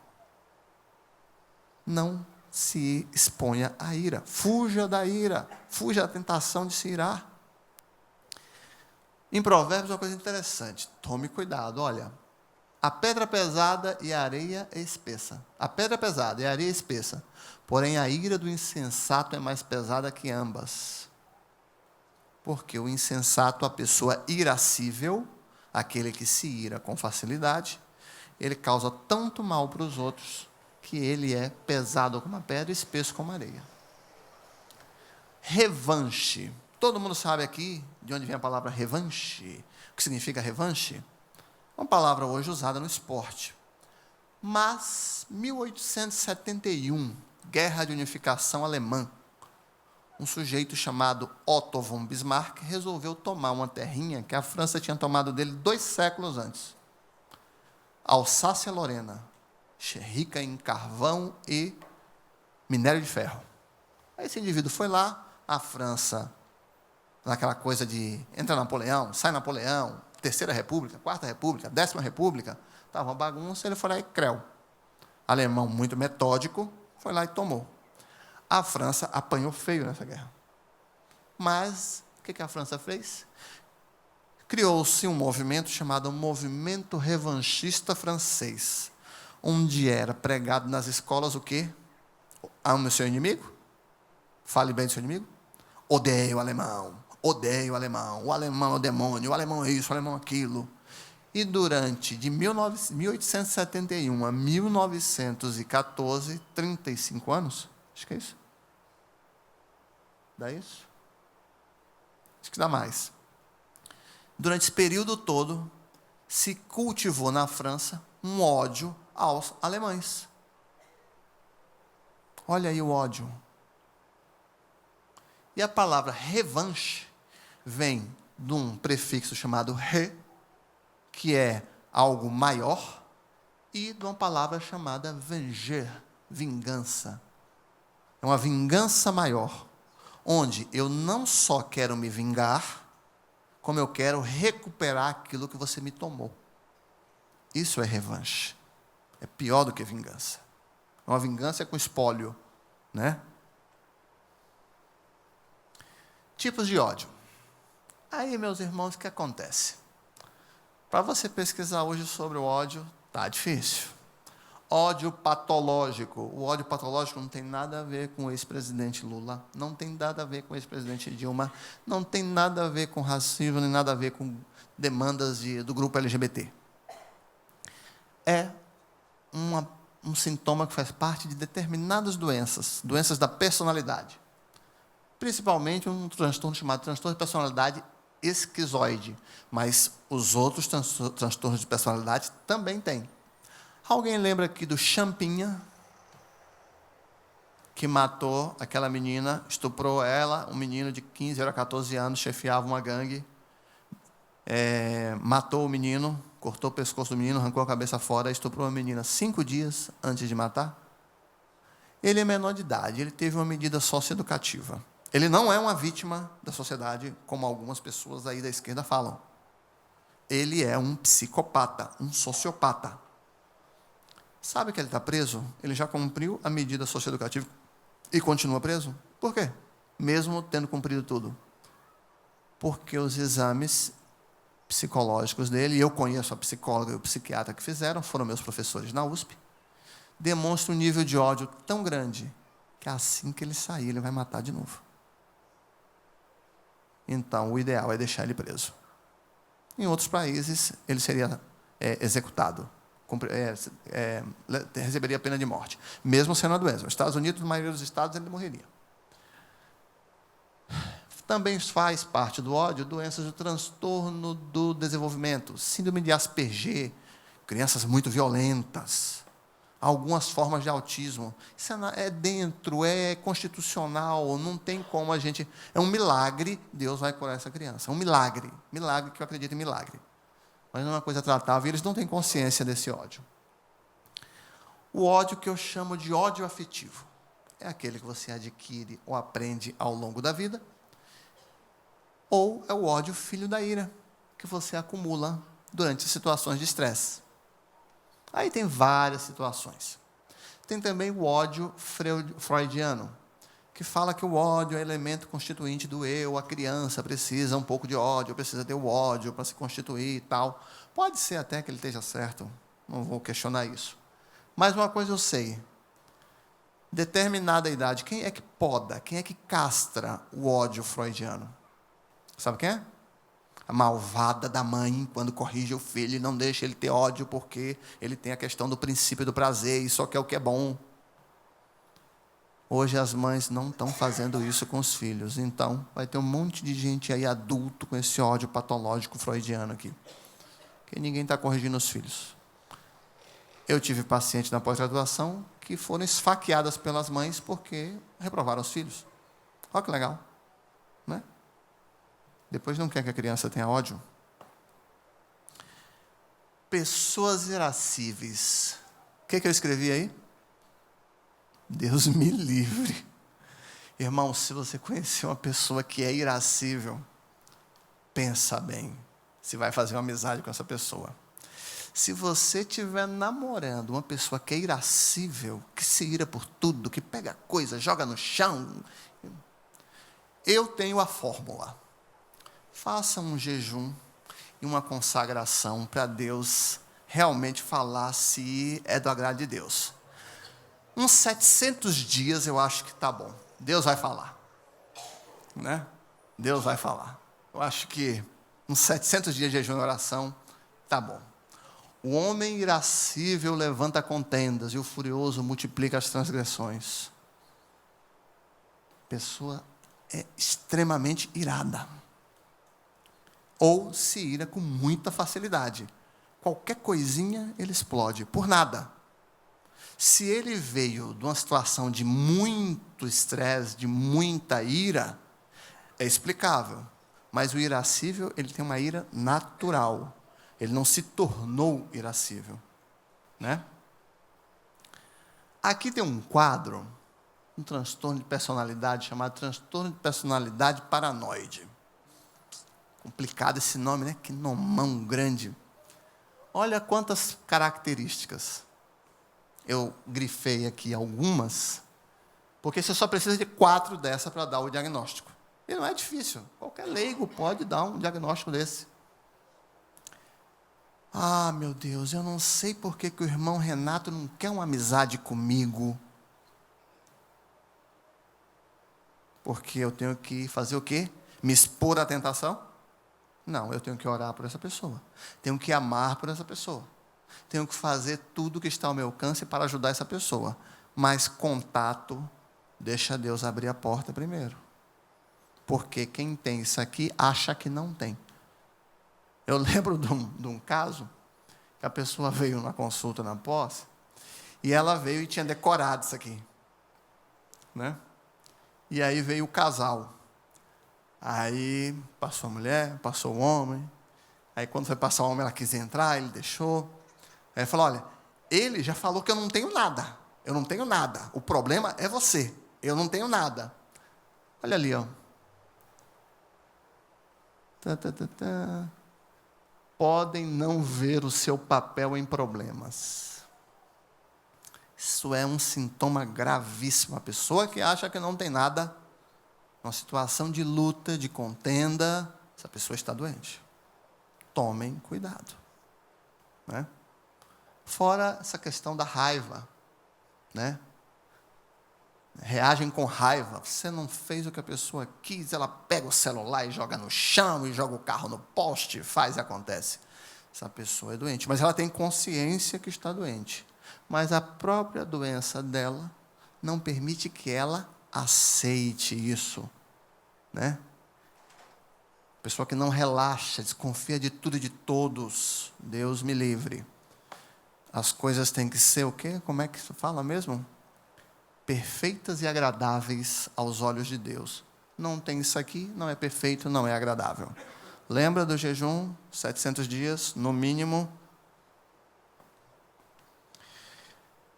Não se exponha à ira. Fuja da ira. Fuja da tentação de se irar. Em Provérbios, uma coisa interessante. Tome cuidado, olha. A pedra pesada e a areia é espessa. A pedra pesada e a areia é espessa. Porém, a ira do insensato é mais pesada que ambas. Porque o insensato, a pessoa irascível, aquele que se ira com facilidade, ele causa tanto mal para os outros que ele é pesado como a pedra e espesso como a areia. Revanche. Todo mundo sabe aqui de onde vem a palavra revanche. O que significa revanche? Uma palavra hoje usada no esporte. Mas, 1871, Guerra de Unificação Alemã, um sujeito chamado Otto von Bismarck resolveu tomar uma terrinha que a França tinha tomado dele 2 séculos antes. Alsácia-Lorena, rica em carvão e minério de ferro. Aí esse indivíduo foi lá, a França, naquela coisa de entra Napoleão, sai Napoleão, Terceira República, Quarta República, 10ª República, estava uma bagunça, ele foi lá e creu. Alemão muito metódico, foi lá e tomou. A França apanhou feio nessa guerra. Mas, o que a França fez? Criou-se um movimento chamado Movimento Revanchista Francês, onde era pregado nas escolas o quê? Ame o seu inimigo? Fale bem do seu inimigo? Odeio o alemão. O alemão é o demônio, o alemão é isso, o alemão é aquilo. E durante de 1871 a 1914, 35 anos, acho que é isso. Dá isso? Acho que dá mais. Durante esse período todo, se cultivou na França um ódio aos alemães. Olha aí o ódio. E a palavra revanche vem de um prefixo chamado re, que é algo maior, e de uma palavra chamada venger, vingança. É uma vingança maior, onde eu não só quero me vingar, como eu quero recuperar aquilo que você me tomou. Isso é revanche. É pior do que vingança. Uma vingança é com espólio, né? Tipos de ódio. Aí, meus irmãos, o que acontece? Para você pesquisar hoje sobre o ódio, tá difícil. Ódio patológico. O ódio patológico não tem nada a ver com o ex-presidente Lula, não tem nada a ver com o ex-presidente Dilma, não tem nada a ver com racismo, nem nada a ver com demandas do grupo LGBT. É um sintoma que faz parte de determinadas doenças, doenças da personalidade. Principalmente um transtorno chamado transtorno de personalidade esquizoide, mas os outros transtornos de personalidade também têm. Alguém lembra aqui do Champinha, que matou aquela menina, estuprou ela, um menino de 15 ou 14 anos, chefiava uma gangue, matou o menino, cortou o pescoço do menino, arrancou a cabeça fora, estuprou a menina 5 dias antes de matar? Ele é menor de idade, ele teve uma medida socioeducativa. Ele não é uma vítima da sociedade, como algumas pessoas aí da esquerda falam. Ele é um psicopata, um sociopata. Sabe que ele está preso? Ele já cumpriu a medida socioeducativa e continua preso? Por quê? Mesmo tendo cumprido tudo. Porque os exames psicológicos dele, e eu conheço a psicóloga e o psiquiatra que fizeram, foram meus professores na USP, demonstram um nível de ódio tão grande que assim que ele sair, ele vai matar de novo. Então, o ideal é deixar ele preso. Em outros países, ele seria executado. Receberia a pena de morte, mesmo sendo uma doença. Nos Estados Unidos, na maioria dos estados, ele morreria. Também faz parte do ódio doenças do transtorno do desenvolvimento, síndrome de Asperger, crianças muito violentas, algumas formas de autismo. Isso é constitucional, não tem como a gente... É um milagre, Deus vai curar essa criança. É um milagre que eu acredito em milagre. Mas não é uma coisa tratável, e eles não têm consciência desse ódio. O ódio que eu chamo de ódio afetivo é aquele que você adquire ou aprende ao longo da vida, ou é o ódio filho da ira, que você acumula durante situações de estresse. Aí tem várias situações. Tem também o ódio freudiano, que fala que o ódio é elemento constituinte do eu, a criança precisa um pouco de ódio, precisa ter o ódio para se constituir e tal. Pode ser até que ele esteja certo, não vou questionar isso. Mas uma coisa eu sei, determinada idade, quem é que poda, quem é que castra o ódio freudiano? Sabe quem é? A malvada da mãe, quando corrige o filho e não deixa ele ter ódio, porque ele tem a questão do princípio do prazer e só quer o que é bom. Hoje as mães não estão fazendo isso com os filhos, então vai ter um monte de gente aí adulto com esse ódio patológico freudiano aqui, que ninguém está corrigindo os filhos. Eu tive pacientes na pós-graduação que foram esfaqueadas pelas mães porque reprovaram os filhos. Olha que legal, né? Depois não quer que a criança tenha ódio. Pessoas irascíveis. O que eu escrevi aí? Deus me livre. Irmão, se você conhecer uma pessoa que é irascível, pensa bem se vai fazer uma amizade com essa pessoa. Se você estiver namorando uma pessoa que é irascível, que se ira por tudo, que pega coisa, joga no chão, eu tenho a fórmula. Faça um jejum e uma consagração para Deus realmente falar se é do agrado de Deus. Uns 700 dias eu acho que está bom. Deus vai falar. Né? Deus vai falar. Eu acho que uns 700 dias de jejum e oração Tá bom. O homem irascível levanta contendas e o furioso multiplica as transgressões. A pessoa é extremamente irada. Ou se ira com muita facilidade. Qualquer coisinha ele explode, por nada. Se ele veio de uma situação de muito estresse, de muita ira, é explicável. Mas o irascível, ele tem uma ira natural. Ele não se tornou irascível. Né? Aqui tem um quadro, um transtorno de personalidade, chamado transtorno de personalidade paranoide. Complicado esse nome, né? Que nomão grande. Olha quantas características. Eu grifei aqui algumas, porque você só precisa de 4 dessas para dar o diagnóstico. E não é difícil. Qualquer leigo pode dar um diagnóstico desse. Ah, meu Deus, eu não sei por que o irmão Renato não quer uma amizade comigo. Porque eu tenho que fazer o quê? Me expor à tentação? Não, eu tenho que orar por essa pessoa. Tenho que amar por essa pessoa. Tenho que fazer tudo que está ao meu alcance para ajudar essa pessoa. Mas contato, deixa Deus abrir a porta primeiro. Porque quem tem isso aqui, acha que não tem. Eu lembro de um caso, que a pessoa veio na consulta na pós, e ela veio e tinha decorado isso aqui. Né? E aí veio o casal. Aí passou a mulher, passou o homem. Aí quando foi passar o homem, ela quis entrar, ele deixou. Aí ele falou, olha, ele já falou que eu não tenho nada. Eu não tenho nada. O problema é você. Eu não tenho nada. Olha ali, ó. Podem não ver o seu papel em problemas. Isso é um sintoma gravíssimo. A pessoa que acha que não tem nada, uma situação de luta, de contenda, essa pessoa está doente. Tomem cuidado. Né? Fora essa questão da raiva. Né? Reagem com raiva. Você não fez o que a pessoa quis, ela pega o celular e joga no chão, e joga o carro no poste, faz e acontece. Essa pessoa é doente, mas ela tem consciência que está doente. Mas a própria doença dela não permite que ela aceite isso. Né? Pessoa que não relaxa, desconfia de tudo e de todos. Deus me livre. As coisas têm que ser o quê? Como é que se fala mesmo? Perfeitas e agradáveis aos olhos de Deus. Não tem isso aqui, não é perfeito, não é agradável. Lembra do jejum, 700 dias, no mínimo.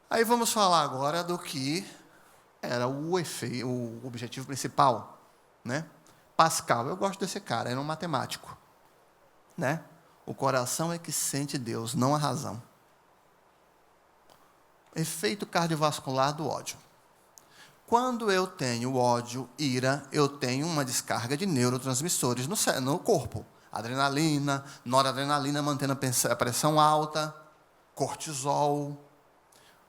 Aí vamos falar agora do que era o objetivo principal. Né? Pascal, eu gosto desse cara, era um matemático. Né? O coração é que sente Deus, não a razão. Efeito cardiovascular do ódio. Quando eu tenho ódio, ira, eu tenho uma descarga de neurotransmissores no corpo. Adrenalina, noradrenalina, mantendo a pressão alta, cortisol.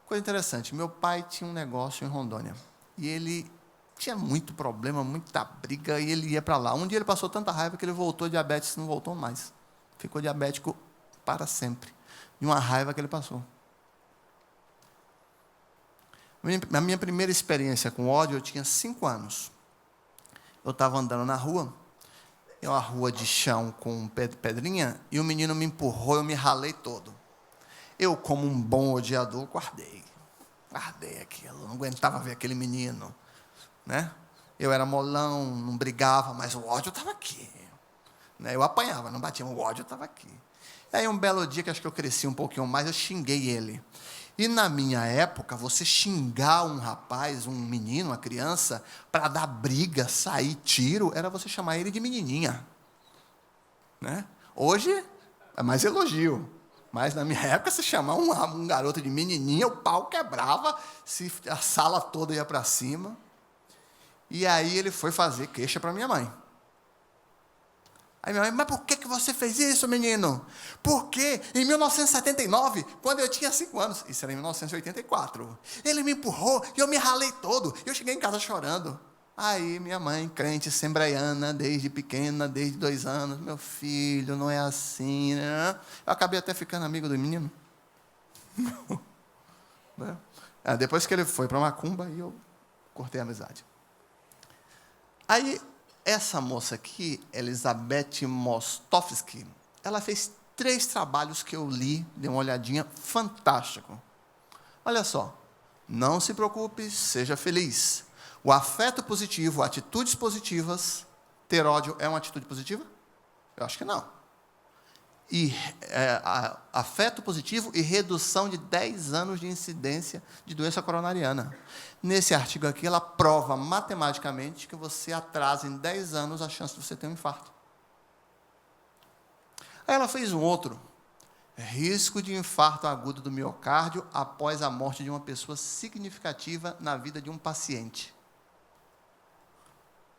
Coisa interessante, meu pai tinha um negócio em Rondônia. E ele tinha muito problema, muita briga, e ele ia para lá. Um dia ele passou tanta raiva que ele voltou diabetes, não voltou mais. Ficou diabético para sempre. De uma raiva que ele passou. A minha primeira experiência com ódio, eu tinha 5 anos. Eu estava andando na rua, é uma rua de chão com pedrinha, e o menino me empurrou, eu me ralei todo. Eu, como um bom odiador, guardei aquilo, não aguentava ver aquele menino. Né? Eu era molão, não brigava, mas o ódio estava aqui. Né? Eu apanhava, não batia, o ódio estava aqui. E aí um belo dia, que acho que eu cresci um pouquinho mais, eu xinguei ele. E na minha época, você xingar um rapaz, um menino, uma criança, para dar briga, sair tiro, era você chamar ele de menininha. Né? Hoje, é mais elogio. Mas na minha época, se chamar um garoto de menininha, o pau quebrava, a sala toda ia para cima. E aí ele foi fazer queixa para minha mãe. Aí minha mãe, mas por que você fez isso, menino? Porque em 1979, quando eu tinha 5 anos, isso era em 1984, ele me empurrou e eu me ralei todo. Eu cheguei em casa chorando. Aí minha mãe, crente assembleiana, desde pequena, desde 2 anos, meu filho, não é assim, né? Eu acabei até ficando amigo do menino. Né? Depois que ele foi para Macumba, aí eu cortei a amizade. Aí, essa moça aqui, Elizabeth Mostovski, ela fez 3 trabalhos que eu li, dei uma olhadinha, fantástico. Olha só, não se preocupe, seja feliz. O afeto positivo, atitudes positivas, ter ódio é uma atitude positiva? Eu acho que não. E afeto positivo e redução de 10 anos de incidência de doença coronariana. Nesse artigo aqui, ela prova matematicamente que você atrasa em 10 anos a chance de você ter um infarto. Aí ela fez um outro. Risco de infarto agudo do miocárdio após a morte de uma pessoa significativa na vida de um paciente.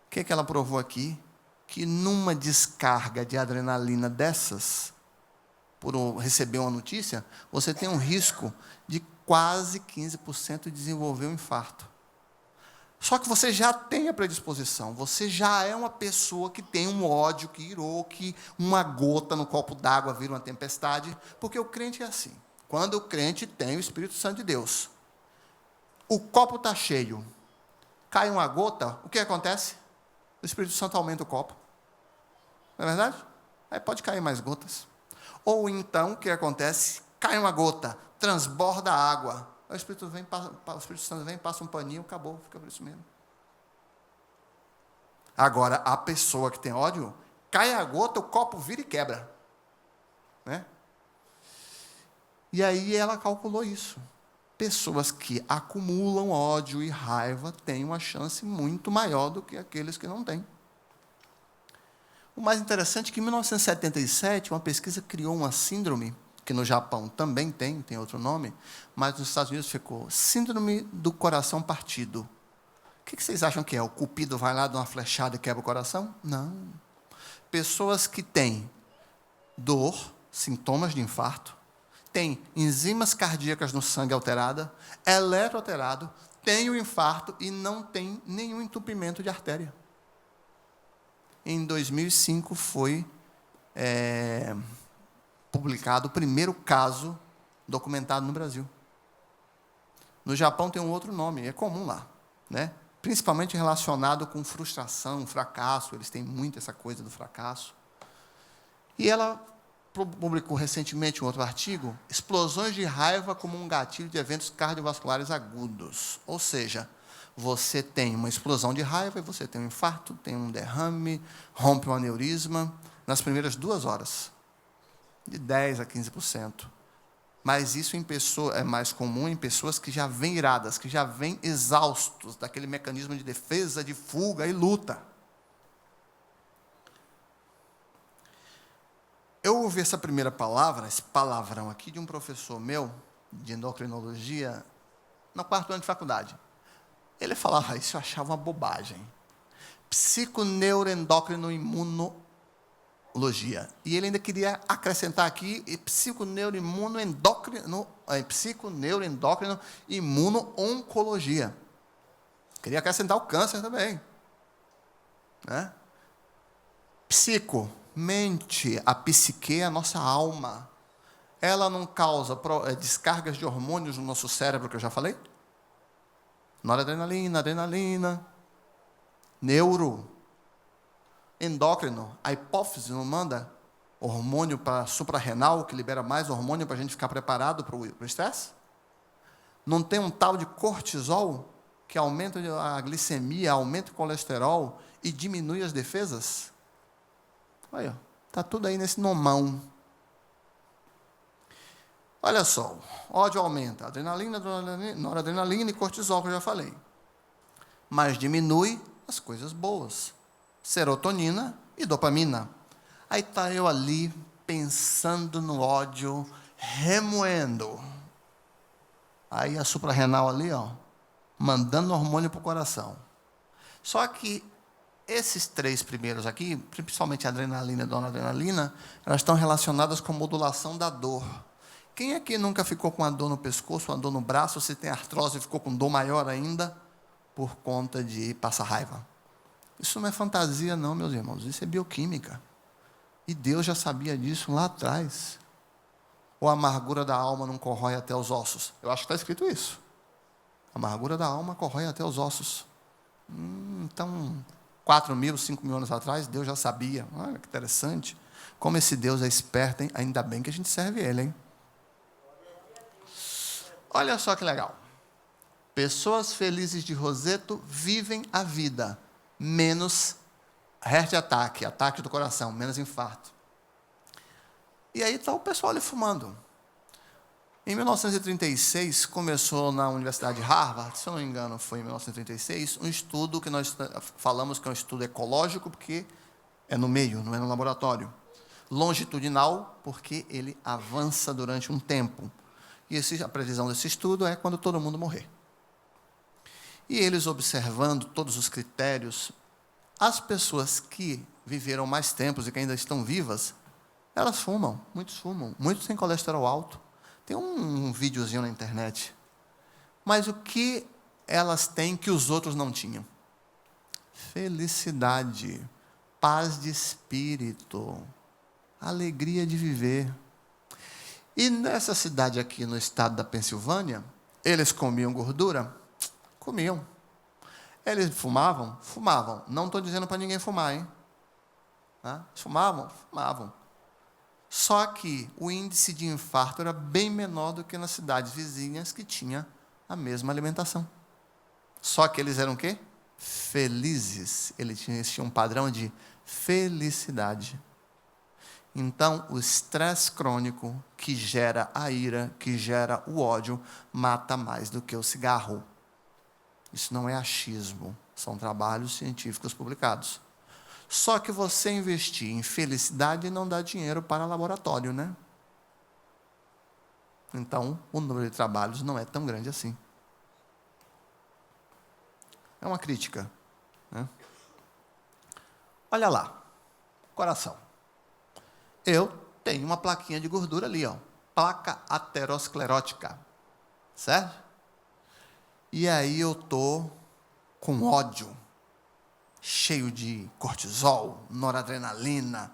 O que ela provou aqui? Que numa descarga de adrenalina dessas, por receber uma notícia, você tem um risco de quase 15% de desenvolver um infarto. Só que você já tem a predisposição, você já é uma pessoa que tem um ódio que irou, que uma gota no copo d'água vira uma tempestade, porque o crente é assim. Quando o crente tem o Espírito Santo de Deus, o copo está cheio, cai uma gota, o que acontece? O Espírito Santo aumenta o copo. Não é verdade? Aí pode cair mais gotas. Ou então, o que acontece? Cai uma gota, transborda a água. O Espírito Santo vem, passa um paninho, acabou, fica por isso mesmo. Agora, a pessoa que tem ódio, cai a gota, o copo vira e quebra. Né? E aí ela calculou isso. Pessoas que acumulam ódio e raiva têm uma chance muito maior do que aqueles que não têm. O mais interessante é que em 1977, uma pesquisa criou uma síndrome, que no Japão também tem outro nome, mas nos Estados Unidos ficou síndrome do coração partido. O que vocês acham que é? O cupido vai lá, dá uma flechada e quebra o coração? Não. Pessoas que têm dor, sintomas de infarto, têm enzimas cardíacas no sangue alterada, eletroalterado, têm o infarto e não tem nenhum entupimento de artéria. Em 2005 foi publicado o primeiro caso documentado no Brasil. No Japão tem um outro nome, é comum lá, né? Principalmente relacionado com frustração, fracasso, eles têm muito essa coisa do fracasso. E ela publicou recentemente um outro artigo, explosões de raiva como um gatilho de eventos cardiovasculares agudos. Ou seja, você tem uma explosão de raiva, e você tem um infarto, tem um derrame, rompe um aneurisma, nas primeiras 2 horas, de 10% a 15%. Mas isso é mais comum em pessoas que já vêm iradas, que já vêm exaustos daquele mecanismo de defesa, de fuga e luta. Eu ouvi essa primeira palavra, esse palavrão aqui, de um professor meu, de endocrinologia, no 4º ano de faculdade. Ele falava isso, eu achava uma bobagem. Psiconeuroendócrino-imunologia. E ele ainda queria acrescentar aqui psiconeuroendócrino-imuno-oncologia. Queria acrescentar o câncer também. Né? Psico, mente, a psique é a nossa alma. Ela não causa descargas de hormônios no nosso cérebro, que eu já falei? Noradrenalina, adrenalina, neuro, endócrino, a hipófise não manda hormônio para suprarrenal, que libera mais hormônio para a gente ficar preparado para o estresse? Não tem um tal de cortisol, que aumenta a glicemia, aumenta o colesterol e diminui as defesas? Olha, está tudo aí nesse nomão. Olha só, ódio aumenta, adrenalina, noradrenalina e cortisol, que eu já falei. Mas diminui as coisas boas, serotonina e dopamina. Aí está eu ali, pensando no ódio, remoendo. Aí a suprarrenal ali, ó, mandando hormônio para o coração. Só que esses 3 primeiros aqui, principalmente a adrenalina e a noradrenalina, elas estão relacionadas com a modulação da dor. Quem aqui nunca ficou com uma dor no pescoço, uma dor no braço, se tem artrose e ficou com dor maior ainda? por conta de passar raiva. Isso não é fantasia, não, meus irmãos. Isso é bioquímica. E Deus já sabia disso lá atrás. Ou a amargura da alma não corrói até os ossos? Eu acho que está escrito isso. A amargura da alma corrói até os ossos. Então, 4.000, 5.000 anos atrás, Deus já sabia. Olha que interessante. Como esse Deus é esperto, hein? Ainda bem que a gente serve Ele, hein? Olha só que legal. Pessoas felizes de Roseto vivem a vida, menos heart attack, ataque do coração, menos infarto. E aí está o pessoal ali fumando. Em 1936, começou na Universidade de Harvard, se eu não me engano, foi em 1936, um estudo que nós falamos que é um estudo ecológico, porque é no meio, não é no laboratório. Longitudinal, porque ele avança durante um tempo. E a previsão desse estudo é quando todo mundo morrer. E eles observando todos os critérios, as pessoas que viveram mais tempos e que ainda estão vivas, elas fumam, muitos têm colesterol alto. Tem um videozinho na internet. Mas o que elas têm que os outros não tinham? Felicidade, paz de espírito, alegria de viver. E nessa cidade aqui, no estado da Pensilvânia, eles comiam gordura? Comiam. Eles fumavam? Fumavam. Não estou dizendo para ninguém fumar, hein? Fumavam? Fumavam. Só que o índice de infarto era bem menor do que nas cidades vizinhas que tinha a mesma alimentação. Só que eles eram o quê? Felizes. Eles tinham um padrão de felicidade. Então, o estresse crônico que gera a ira, que gera o ódio, mata mais do que o cigarro. Isso não é achismo, são trabalhos científicos publicados. Só que você investir em felicidade não dá dinheiro para laboratório, né? Então, o número de trabalhos não é tão grande assim. É uma crítica, né? Olha lá, coração. Eu tenho uma plaquinha de gordura ali, ó, placa aterosclerótica, certo? E aí eu tô com ódio, cheio de cortisol, noradrenalina,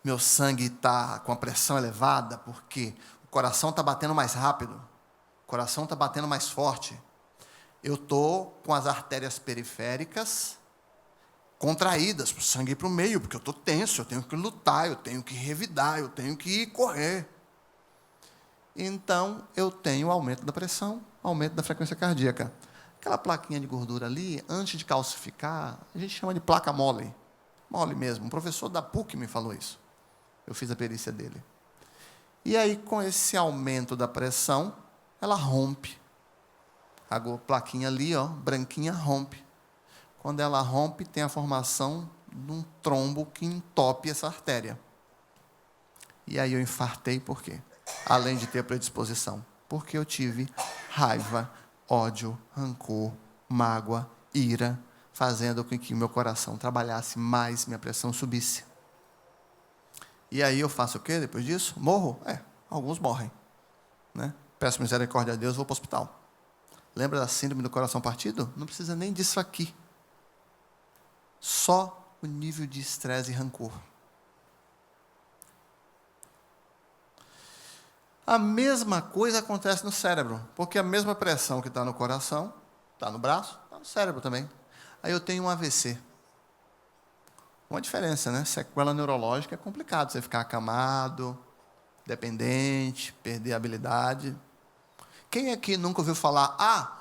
meu sangue está com a pressão elevada, porque o coração está batendo mais rápido, o coração está batendo mais forte. Eu estou com as artérias periféricas contraídas, para o sangue ir para o meio, porque eu estou tenso, eu tenho que lutar, eu tenho que revidar, eu tenho que correr. Então, eu tenho aumento da pressão, aumento da frequência cardíaca. Aquela plaquinha de gordura ali, antes de calcificar, a gente chama de placa mole. Mole mesmo. Um professor da PUC me falou isso. Eu fiz a perícia dele. E aí, com esse aumento da pressão, ela rompe. A plaquinha ali, ó, branquinha, rompe. Quando ela rompe, tem a formação de um trombo que entope essa artéria. E aí eu infartei por quê? Além de ter predisposição. Porque eu tive raiva, ódio, rancor, mágoa, ira, fazendo com que meu coração trabalhasse mais, minha pressão subisse. E aí eu faço o quê depois disso? Morro? Alguns morrem, né? Peço misericórdia a Deus, vou para o hospital. Lembra da síndrome do coração partido? Não precisa nem disso aqui. Só o nível de estresse e rancor. A mesma coisa acontece no cérebro, porque a mesma pressão que está no coração, está no braço, está no cérebro também. Aí eu tenho um AVC. Uma diferença, né? Sequela neurológica é complicado, você ficar acamado, dependente, perder a habilidade. Quem aqui nunca ouviu falar,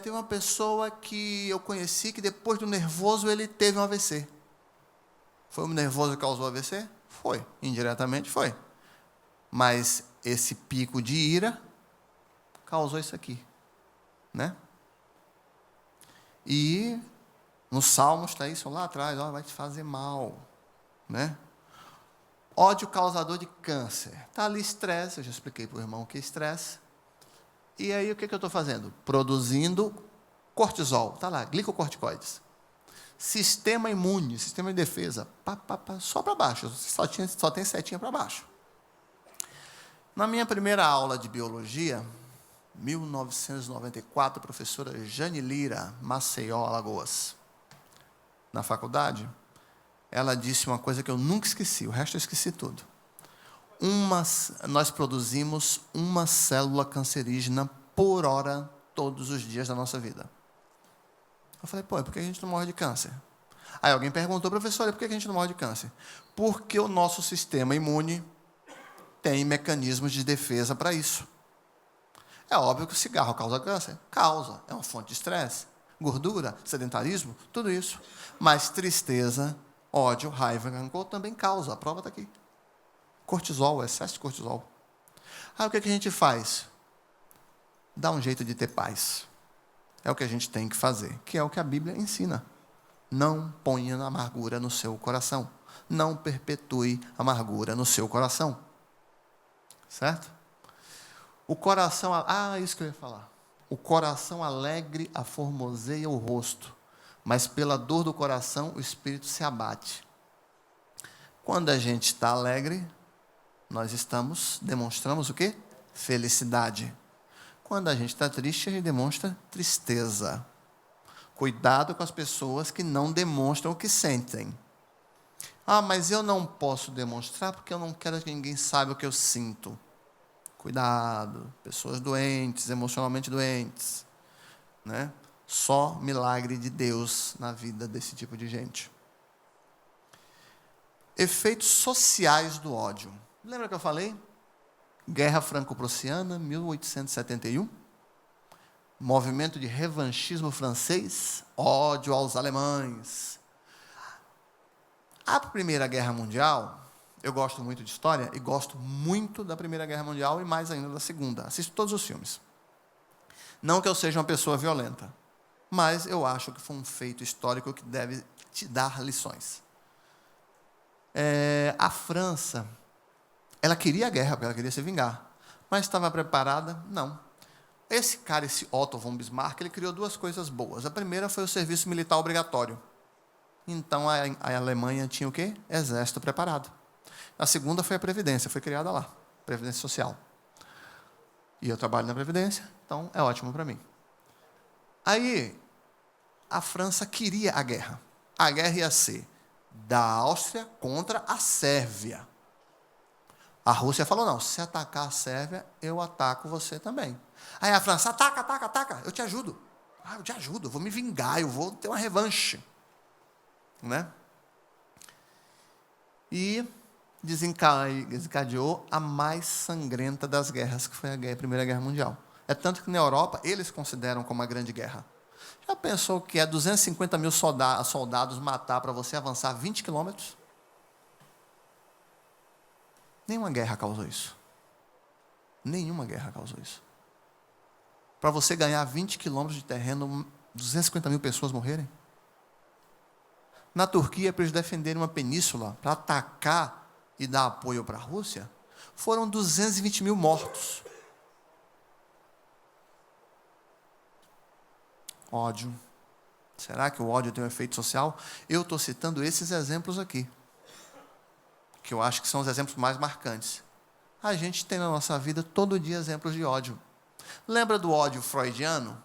tem uma pessoa que eu conheci que depois do nervoso ele teve um AVC. Foi o nervoso que causou o AVC? Foi, indiretamente foi. Mas esse pico de ira causou isso aqui, né? E nos Salmos está isso lá atrás, vai te fazer mal, né? Ódio causador de câncer. Está ali estresse, eu já expliquei para o irmão o que é estresse. E aí o que eu estou fazendo? Produzindo cortisol, está lá, glicocorticoides. Sistema imune, sistema de defesa, só para baixo, só tem setinha para baixo. Na minha primeira aula de biologia, 1994, professora Jane Lira, Maceió, Alagoas. Na faculdade, ela disse uma coisa que eu nunca esqueci, o resto eu esqueci tudo. Nós produzimos uma célula cancerígena por hora, todos os dias da nossa vida. Eu falei, pô, por que a gente não morre de câncer? Aí alguém perguntou, professor, por que a gente não morre de câncer? Porque o nosso sistema imune tem mecanismos de defesa para isso. É óbvio que o cigarro causa câncer? Causa. É uma fonte de estresse, gordura, sedentarismo, tudo isso. Mas tristeza, ódio, raiva, rancor também causa. A prova está aqui. Cortisol, excesso de cortisol. Aí o que a gente faz? Dá um jeito de ter paz. É o que a gente tem que fazer, que é o que a Bíblia ensina. Não ponha amargura no seu coração. Não perpetue amargura no seu coração. Certo? O coração... isso que eu ia falar. O coração alegre aformoseia o rosto, mas pela dor do coração o espírito se abate. Quando a gente está alegre, nós demonstramos o quê? Felicidade. Quando a gente está triste, a gente demonstra tristeza. Cuidado com as pessoas que não demonstram o que sentem. Mas eu não posso demonstrar porque eu não quero que ninguém saiba o que eu sinto. Cuidado, pessoas doentes, emocionalmente doentes. Né? Só milagre de Deus na vida desse tipo de gente. Efeitos sociais do ódio. Lembra que eu falei? Guerra Franco-Prussiana, 1871. Movimento de revanchismo francês, ódio aos alemães. A Primeira Guerra Mundial, eu gosto muito de história e gosto muito da Primeira Guerra Mundial e mais ainda da Segunda. Assisto todos os filmes. Não que eu seja uma pessoa violenta, mas eu acho que foi um feito histórico que deve te dar lições. A França, ela queria a guerra, porque ela queria se vingar, mas estava preparada? Não. Esse Otto von Bismarck, ele criou duas coisas boas. A primeira foi o serviço militar obrigatório. Então, a Alemanha tinha o quê? Exército preparado. A segunda foi a Previdência, foi criada lá, Previdência Social. E eu trabalho na Previdência, então é ótimo para mim. Aí, a França queria a guerra. A guerra ia ser da Áustria contra a Sérvia. A Rússia falou, não, se atacar a Sérvia, eu ataco você também. Aí a França, ataca, eu te ajudo. Eu te ajudo, eu vou me vingar, eu vou ter uma revanche. Né? E desencadeou a mais sangrenta das guerras, que foi a Primeira Guerra Mundial. É tanto que na Europa, eles consideram como uma grande guerra. Já pensou que é 250 mil soldados matar para você avançar 20 quilômetros? Nenhuma guerra causou isso. Nenhuma guerra causou isso. Para você ganhar 20 quilômetros de terreno, 250 mil pessoas morrerem? Na Turquia, para eles defenderem uma península, para atacar e dar apoio para a Rússia, foram 220 mil mortos. Ódio. Será que o ódio tem um efeito social? Eu estou citando esses exemplos aqui, que eu acho que são os exemplos mais marcantes. A gente tem na nossa vida todo dia exemplos de ódio. Lembra do ódio freudiano?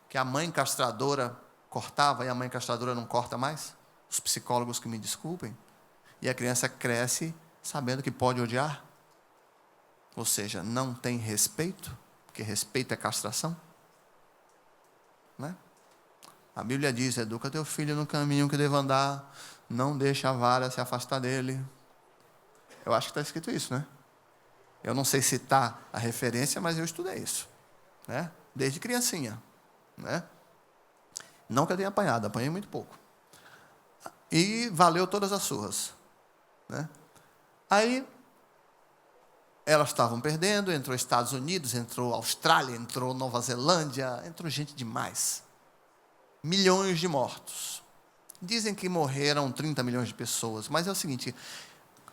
Que a mãe castradora cortava e a mãe castradora não corta mais? Os psicólogos que me desculpem. E a criança cresce sabendo que pode odiar? Ou seja, não tem respeito, porque respeito é castração. Né? A Bíblia diz, educa teu filho no caminho que deve andar, não deixa a vara se afastar dele. Eu acho que está escrito isso, né? Eu não sei citar a referência, mas eu estudei isso. Né? Desde criancinha. Né? Não que eu tenha apanhado, apanhei muito pouco. E valeu todas as surras. Né? Aí, elas estavam perdendo, entrou Estados Unidos, entrou Austrália, entrou Nova Zelândia, entrou gente demais. Milhões de mortos. Dizem que morreram 30 milhões de pessoas, mas é o seguinte,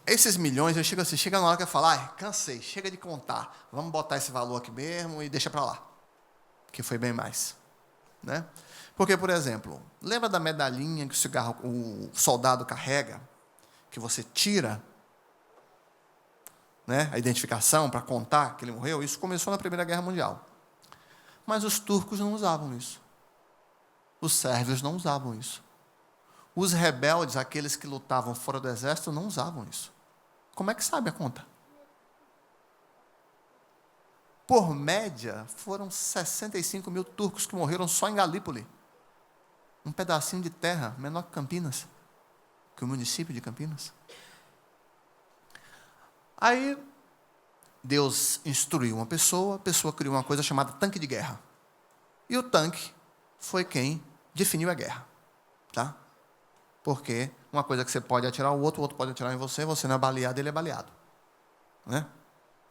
esses milhões, eu chego assim, chega na hora que eu falo, cansei, chega de contar, vamos botar esse valor aqui mesmo e deixa para lá, que foi bem mais. Né? Porque, por exemplo, lembra da medalhinha que o soldado carrega, que você tira, né, a identificação para contar que ele morreu? Isso começou na Primeira Guerra Mundial. Mas os turcos não usavam isso. Os sérvios não usavam isso. Os rebeldes, aqueles que lutavam fora do exército, não usavam isso. Como é que sabe a conta? Por média, foram 65 mil turcos que morreram só em Galípoli. Um pedacinho de terra menor que Campinas, que o município de Campinas. Aí, Deus instruiu uma pessoa, a pessoa criou uma coisa chamada tanque de guerra. E o tanque foi quem definiu a guerra. Tá? Porque uma coisa que você pode atirar o outro pode atirar em você, você não é baleado, ele é baleado. Né?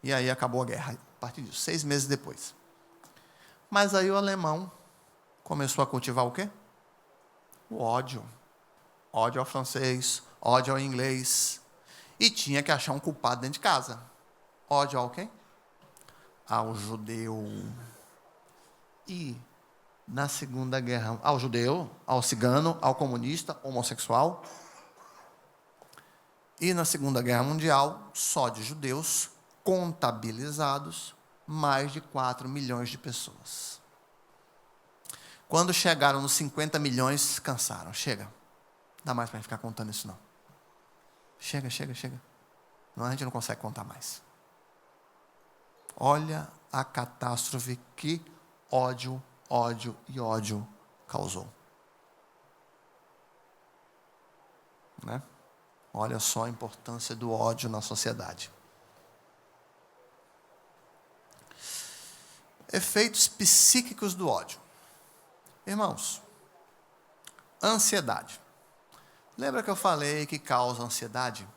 E aí acabou a guerra, a partir disso, 6 meses depois. Mas aí o alemão começou a cultivar o quê? O ódio. Ódio ao francês, ódio ao inglês. E tinha que achar um culpado dentro de casa. Ódio ao quê? Ao judeu. E na Segunda Guerra, ao judeu, ao cigano, ao comunista, homossexual. E na Segunda Guerra Mundial, só de judeus contabilizados, mais de 4 milhões de pessoas. Quando chegaram nos 50 milhões, cansaram. Chega. Não dá mais para ficar contando isso, não. Chega. Não, a gente não consegue contar mais. Olha a catástrofe que ódio causou. Né? Olha só a importância do ódio na sociedade. Efeitos psíquicos do ódio. Irmãos, ansiedade. Lembra que eu falei que causa ansiedade?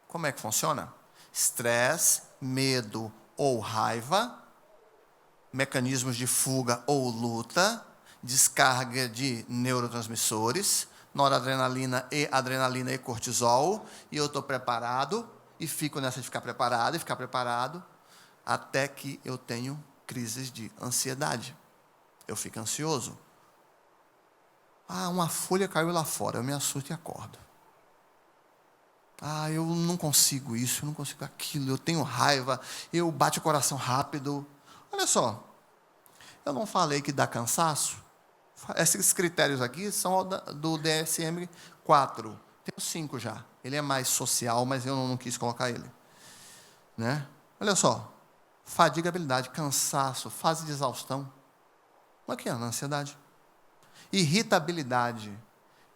Como é que funciona? Estresse, medo ou raiva, mecanismos de fuga ou luta, descarga de neurotransmissores, noradrenalina e cortisol, e eu estou preparado, e fico nessa de ficar preparado, até que eu tenho crises de ansiedade. Eu fico ansioso. Uma folha caiu lá fora, eu me assusto e acordo. Eu não consigo isso, eu não consigo aquilo, eu tenho raiva, eu bato o coração rápido. Olha só, eu não falei que dá cansaço? Esses critérios aqui são do DSM-4. Tenho 5 já. Ele é mais social, mas eu não quis colocar ele. Né? Olha só, fadigabilidade, cansaço, fase de exaustão. Aqui, na ansiedade. Irritabilidade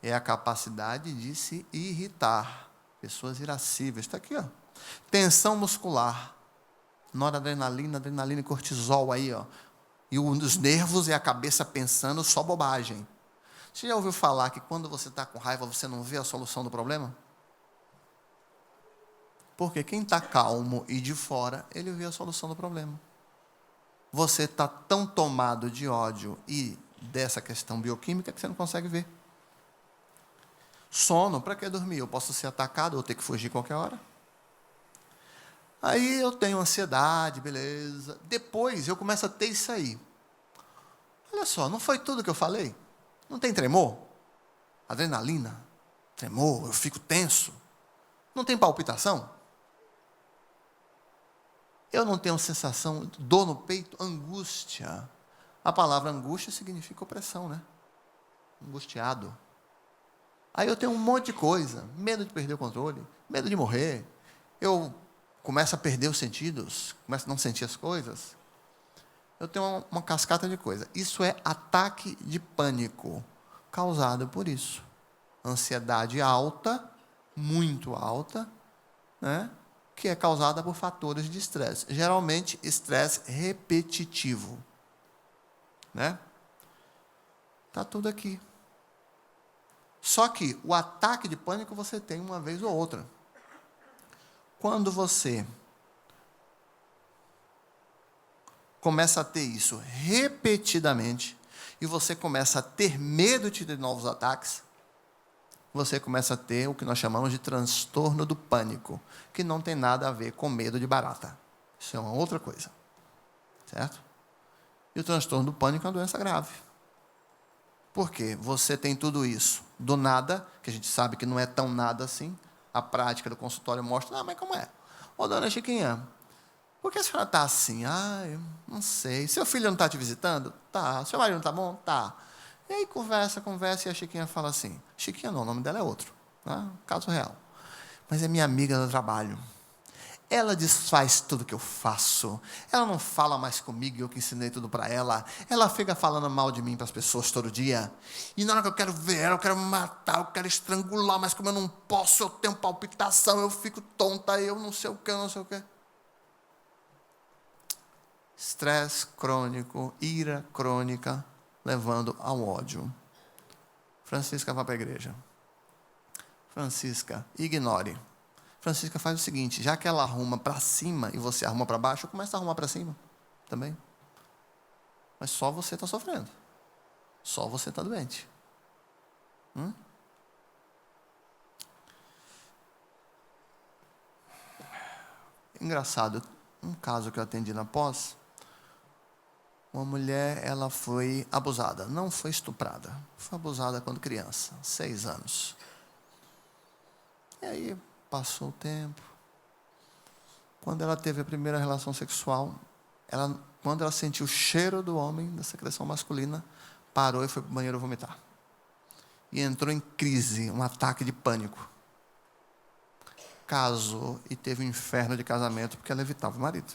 é a capacidade de se irritar. Pessoas irascíveis. Está aqui, ó. Tensão muscular. Noradrenalina, adrenalina e cortisol aí, ó. E os nervos e a cabeça pensando só bobagem. Você já ouviu falar que quando você está com raiva, você não vê a solução do problema? Porque quem está calmo e de fora, ele vê a solução do problema. Você está tão tomado de ódio e dessa questão bioquímica que você não consegue ver. Sono, para que dormir? Eu posso ser atacado ou ter que fugir qualquer hora. Aí eu tenho ansiedade, beleza. Depois eu começo a ter isso aí. Olha só, não foi tudo que eu falei? Não tem tremor? Adrenalina, tremor, eu fico tenso. Não tem palpitação? Eu não tenho sensação, dor no peito, angústia. A palavra angústia significa opressão, né? Angustiado. Aí eu tenho um monte de coisa. Medo de perder o controle, medo de morrer. Eu começo a perder os sentidos, começo a não sentir as coisas. Eu tenho uma cascata de coisa. Isso é ataque de pânico, causado por isso. Ansiedade alta, muito alta, né? Que é causada por fatores de estresse. Geralmente, estresse repetitivo. Né? Está tudo aqui. Só que o ataque de pânico você tem uma vez ou outra. Quando você começa a ter isso repetidamente e você começa a ter medo de ter novos ataques, você começa a ter o que nós chamamos de transtorno do pânico, que não tem nada a ver com medo de barata. Isso é uma outra coisa. Certo? E o transtorno do pânico é uma doença grave. Por quê? Você tem tudo isso do nada, que a gente sabe que não é tão nada assim. A prática do consultório mostra, mas como é? Ô, dona Chiquinha, Por que a senhora está assim? Ah, eu não sei. Seu filho não está te visitando? Tá. Seu marido não está bom? Tá. E aí conversa, e a Chiquinha fala assim. Chiquinha não, o nome dela é outro. Tá? Caso real. Mas é minha amiga do trabalho. Ela desfaz tudo que eu faço. Ela não fala mais comigo, eu que ensinei tudo para ela. Ela fica falando mal de mim para as pessoas todo dia. E na hora que eu quero ver ela, eu quero matar, eu quero estrangular, mas como eu não posso, eu tenho palpitação, eu fico tonta, eu não sei o que, eu não sei o que. Estresse crônico, ira crônica, levando ao ódio. Francisca vai para a igreja. Francisca, ignore. Francisca faz o seguinte, já que ela arruma para cima e você arruma para baixo, começa a arrumar para cima também. Mas só você está sofrendo. Só você está doente. Engraçado, um caso que eu atendi na pós, uma mulher, ela foi abusada, não foi estuprada, foi abusada quando criança, 6 anos. E aí, passou o tempo. Quando ela teve a primeira relação sexual, quando ela sentiu o cheiro do homem, da secreção masculina, parou e foi para o banheiro vomitar. E entrou em crise, um ataque de pânico. Casou e teve um inferno de casamento porque ela evitava o marido.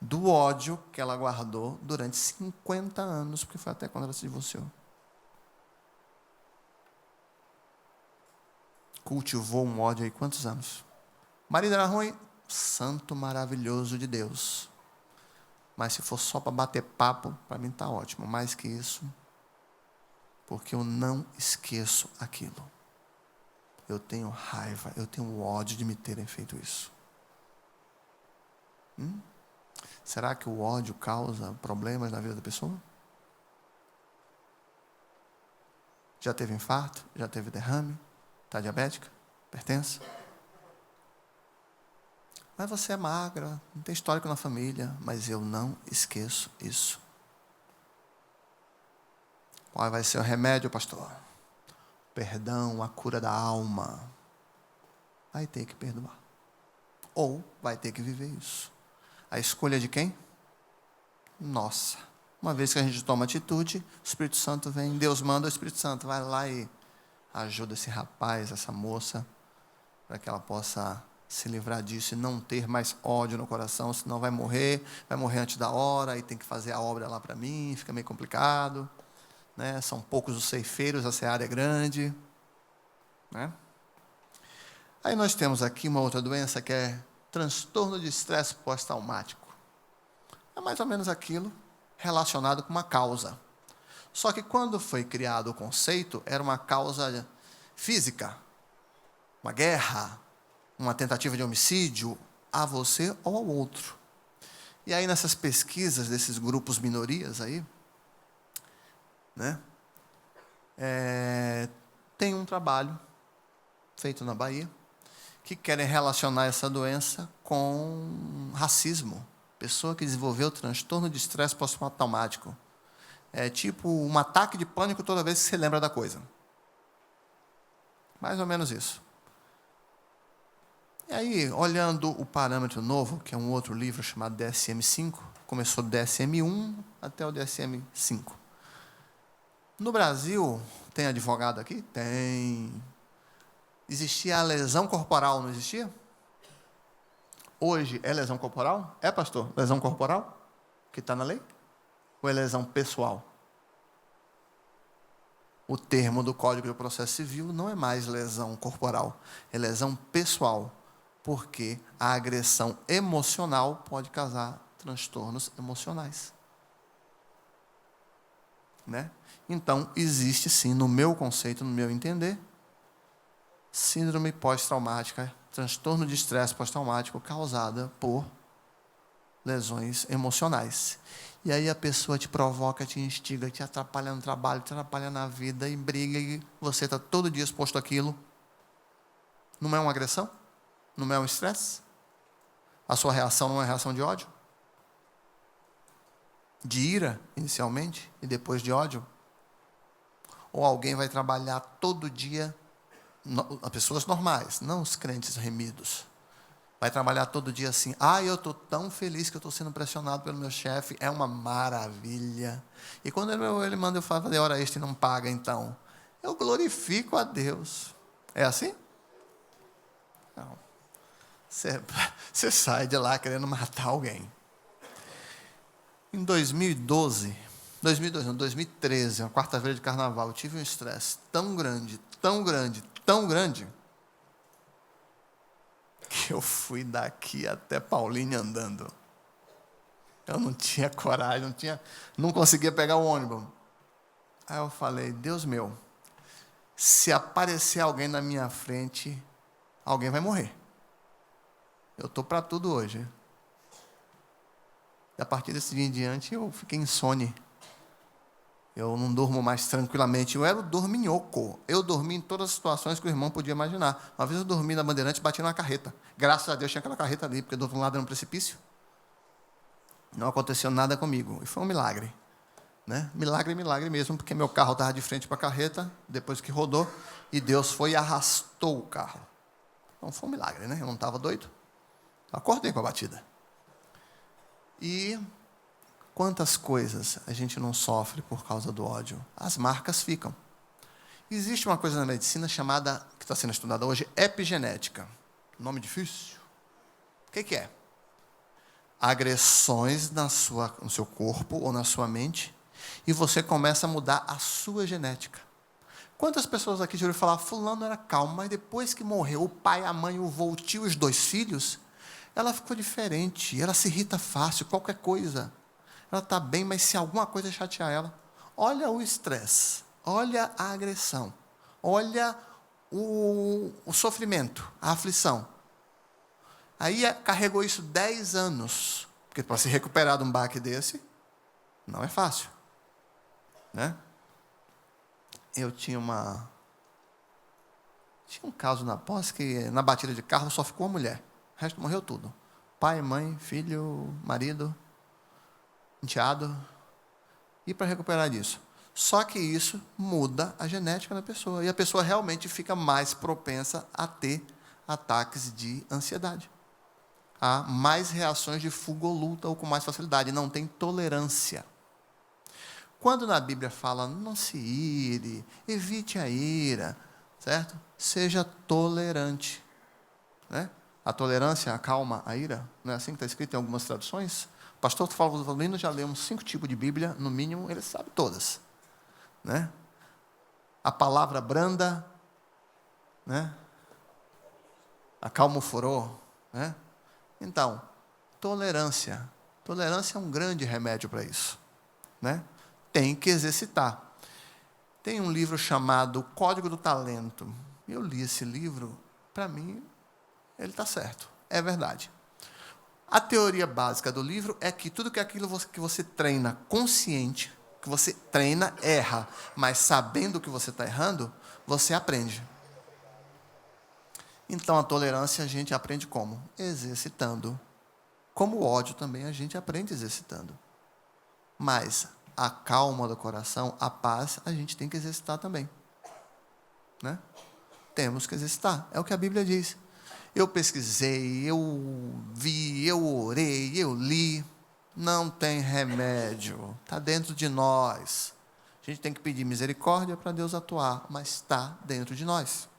Do ódio que ela guardou durante 50 anos, porque foi até quando ela se divorciou. Cultivou um ódio aí quantos anos? O marido era ruim? Santo maravilhoso de Deus. Mas se for só para bater papo, para mim está ótimo. Mais que isso, porque eu não esqueço aquilo. Eu tenho raiva, eu tenho ódio de me terem feito isso. Será que o ódio causa problemas na vida da pessoa? Já teve infarto? Já teve derrame? Está diabética? Hipertensa? Mas você é magra, não tem histórico na família, mas eu não esqueço isso. Qual vai ser o remédio, pastor? Perdão, a cura da alma. Vai ter que perdoar. Ou vai ter que viver isso. A escolha de quem? Nossa. Uma vez que a gente toma atitude, o Espírito Santo vem, Deus manda o Espírito Santo, vai lá e ajuda esse rapaz, essa moça, para que ela possa se livrar disso e não ter mais ódio no coração, senão vai morrer antes da hora, e tem que fazer a obra lá para mim, fica meio complicado. Né? São poucos os ceifeiros, a seara é grande. Né? Aí nós temos aqui uma outra doença que é transtorno de estresse pós-traumático. É mais ou menos aquilo relacionado com uma causa. Só que quando foi criado o conceito, era uma causa física, uma guerra, uma tentativa de homicídio a você ou ao outro. E aí nessas pesquisas desses grupos minorias aí, né, tem um trabalho feito na Bahia que querem relacionar essa doença com racismo. Pessoa que desenvolveu transtorno de estresse pós-traumático. É tipo um ataque de pânico toda vez que você lembra da coisa. Mais ou menos isso. E aí, olhando o parâmetro novo, que é um outro livro chamado DSM-5, começou do DSM-1 até o DSM-5. No Brasil, tem advogado aqui? Tem. Existia a lesão corporal, não existia? Hoje é lesão corporal? É, pastor? Lesão corporal? Que está na lei? Ou é lesão pessoal? O termo do Código de Processo Civil não é mais lesão corporal, é lesão pessoal, porque a agressão emocional pode causar transtornos emocionais. Né? Então, existe sim, no meu conceito, no meu entender, síndrome pós-traumática, transtorno de estresse pós-traumático causada por lesões emocionais. E aí a pessoa te provoca, te instiga, te atrapalha no trabalho, te atrapalha na vida e briga, e você está todo dia exposto àquilo. Não é uma agressão? Não é um estresse? A sua reação não é reação de ódio? De ira, inicialmente, e depois de ódio? Ou alguém vai trabalhar todo dia, pessoas normais, não os crentes remidos, Vai trabalhar todo dia assim. Eu estou tão feliz que eu estou sendo pressionado pelo meu chefe. É uma maravilha. E quando ele manda eu fazer hora extra e não paga, então, eu glorifico a Deus. É assim? Não. Você sai de lá querendo matar alguém. Em 2013, uma quarta-feira de carnaval, eu tive um estresse tão grande, tão grande, tão grande, que eu fui daqui até Paulínia andando. Eu não tinha coragem, não conseguia pegar o ônibus. Aí eu falei, Deus meu, se aparecer alguém na minha frente, alguém vai morrer. Eu estou para tudo hoje. E a partir desse dia em diante, eu fiquei insone. Eu não durmo mais tranquilamente. Eu era o dorminhoco. Eu dormi em todas as situações que o irmão podia imaginar. Uma vez eu dormi na Bandeirante e bati numa carreta. Graças a Deus tinha aquela carreta ali, porque do outro lado era um precipício. Não aconteceu nada comigo. E foi um milagre. Né? Milagre mesmo, porque meu carro estava de frente para a carreta, depois que rodou, e Deus foi e arrastou o carro. Então foi um milagre, né? Eu não estava doido. Acordei com a batida. E quantas coisas a gente não sofre por causa do ódio? As marcas ficam. Existe uma coisa na medicina chamada, que está sendo estudada hoje, epigenética. Nome difícil. O que é? Agressões no seu corpo ou na sua mente, e você começa a mudar a sua genética. Quantas pessoas aqui já ouviram falar, fulano era calmo, mas depois que morreu o pai, a mãe, o vô, o tio, os 2 filhos, ela ficou diferente, ela se irrita fácil, qualquer coisa. Ela está bem, mas se alguma coisa chatear ela, olha o estresse, olha a agressão, olha o sofrimento, a aflição. Aí carregou isso 10 anos, porque para se recuperar de um baque desse, não é fácil. Né? Eu tinha um caso na pós que na batida de carro só ficou a mulher. O resto morreu tudo. Pai, mãe, filho, marido, enteado. E para recuperar disso? Só que isso muda a genética da pessoa. E a pessoa realmente fica mais propensa a ter ataques de ansiedade. Há mais reações de fuga ou luta ou com mais facilidade. Não tem tolerância. Quando na Bíblia fala, não se ire, evite a ira, certo? Seja tolerante. Né? A tolerância acalma a ira, não é assim que está escrito em algumas traduções? O pastor Flavolino já leu uns 5 tipos de Bíblia, no mínimo, ele sabe todas. Né? A palavra branda, né? Acalma o furor. Né? Então, tolerância. Tolerância é um grande remédio para isso. Né? Tem que exercitar. Tem um livro chamado Código do Talento. Eu li esse livro, para mim, ele está certo. É verdade. A teoria básica do livro é que tudo aquilo que você treina consciente, que você treina, erra, mas sabendo que você está errando, você aprende. Então, a tolerância a gente aprende como? Exercitando. Como o ódio também a gente aprende exercitando. Mas a calma do coração, a paz, a gente tem que exercitar também. Né? Temos que exercitar. É o que a Bíblia diz. Eu pesquisei, eu vi, eu orei, eu li. Não tem remédio. Está dentro de nós. A gente tem que pedir misericórdia para Deus atuar, mas está dentro de nós.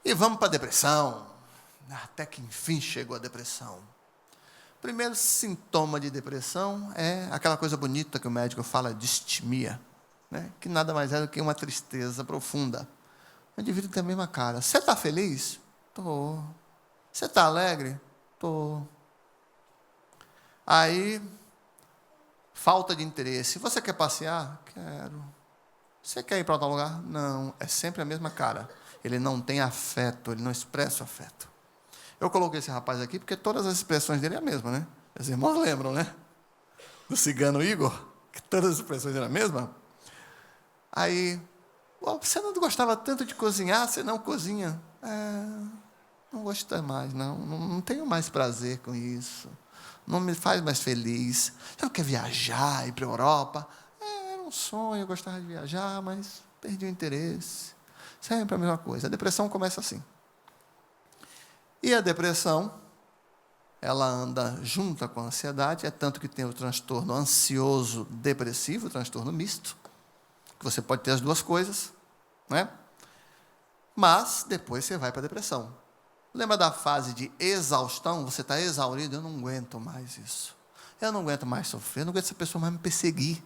E vamos para a depressão. Até que enfim chegou a depressão. O primeiro sintoma de depressão é aquela coisa bonita que o médico fala, distimia, né? Que nada mais é do que uma tristeza profunda. O indivíduo tem a mesma cara. Você está feliz? Estou. Você está alegre? Estou. Aí, falta de interesse. Você quer passear? Quero. Você quer ir para outro lugar? Não. É sempre a mesma cara. Ele não tem afeto, ele não expressa afeto. Eu coloquei esse rapaz aqui porque todas as expressões dele é a mesma, né? Os irmãos lembram, né? Do cigano Igor, que todas as expressões eram a mesma. Aí, você não gostava tanto de cozinhar, você não cozinha? Não gosto mais, não tenho mais prazer com isso. Não me faz mais feliz. Você não quer viajar, ir para a Europa? Era um sonho, eu gostava de viajar, mas perdi o interesse. Sempre a mesma coisa. A depressão começa assim. E a depressão, ela anda junta com a ansiedade, é tanto que tem o transtorno ansioso depressivo, o transtorno misto, que você pode ter as duas coisas, né? Mas depois você vai para a depressão. Lembra da fase de exaustão? Você está exaurido, eu não aguento mais isso. Eu não aguento mais sofrer, eu não aguento essa pessoa mais me perseguir.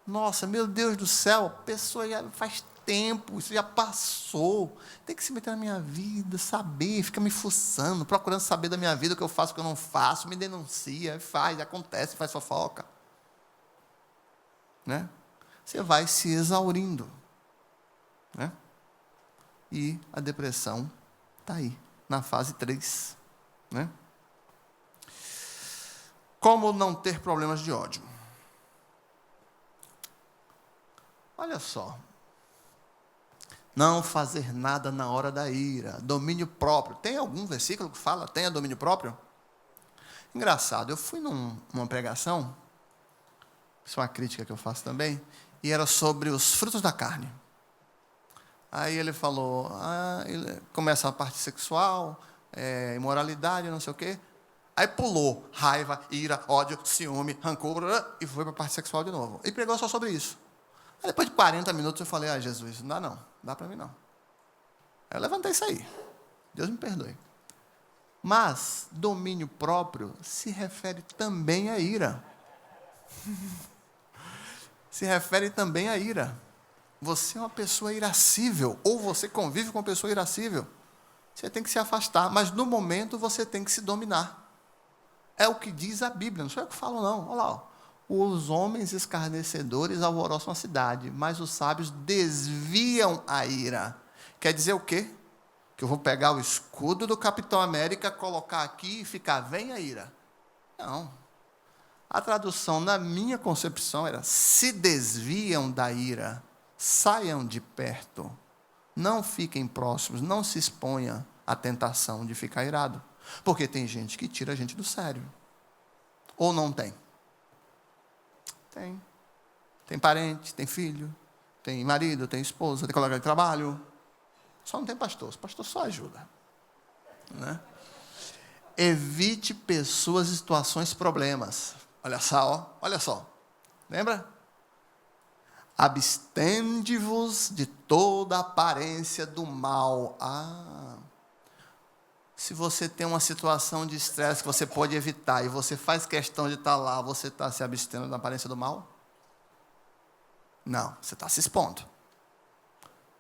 Nossa, meu Deus do céu, a pessoa já faz tempo, isso já passou. Tem que se meter na minha vida, saber, fica me fuçando, procurando saber da minha vida, o que eu faço, o que eu não faço, me denuncia, faz, acontece, faz fofoca. Né? Você vai se exaurindo. Né? E a depressão está aí, na fase 3. Né? Como não ter problemas de ódio? Olha só. Não fazer nada na hora da ira. Domínio próprio. Tem algum versículo que fala, tenha domínio próprio? Engraçado, eu fui numa pregação, isso é uma crítica que eu faço também, e era sobre os frutos da carne. Aí ele falou, começa a parte sexual, imoralidade, não sei o quê. Aí pulou raiva, ira, ódio, ciúme, rancor, e foi para a parte sexual de novo. E pregou só sobre isso. Aí depois de 40 minutos eu falei, Jesus, não dá não, não dá para mim não. Aí eu levantei isso aí. Deus me perdoe. Mas domínio próprio se refere também à ira. Se refere também à ira. Você é uma pessoa irascível, ou você convive com uma pessoa irascível. Você tem que se afastar, mas no momento você tem que se dominar. É o que diz a Bíblia, não sou eu que falo não. Olha lá, ó. Os homens escarnecedores alvoroçam a cidade, mas os sábios desviam a ira. Quer dizer o quê? Que eu vou pegar o escudo do Capitão América, colocar aqui e ficar, vem a ira. Não. A tradução, na minha concepção, era, se desviam da ira, saiam de perto, não fiquem próximos, não se exponham à tentação de ficar irado. Porque tem gente que tira a gente do sério. Ou não tem? Tem. Tem parente, tem filho, tem marido, tem esposa, tem colega de trabalho. Só não tem pastor. O pastor só ajuda. Né? Evite pessoas e situações problemas. Olha só, ó. Olha só. Lembra? Abstende-vos de toda aparência do mal. Se você tem uma situação de estresse que você pode evitar e você faz questão de estar lá, você está se abstendo da aparência do mal? Não, você está se expondo.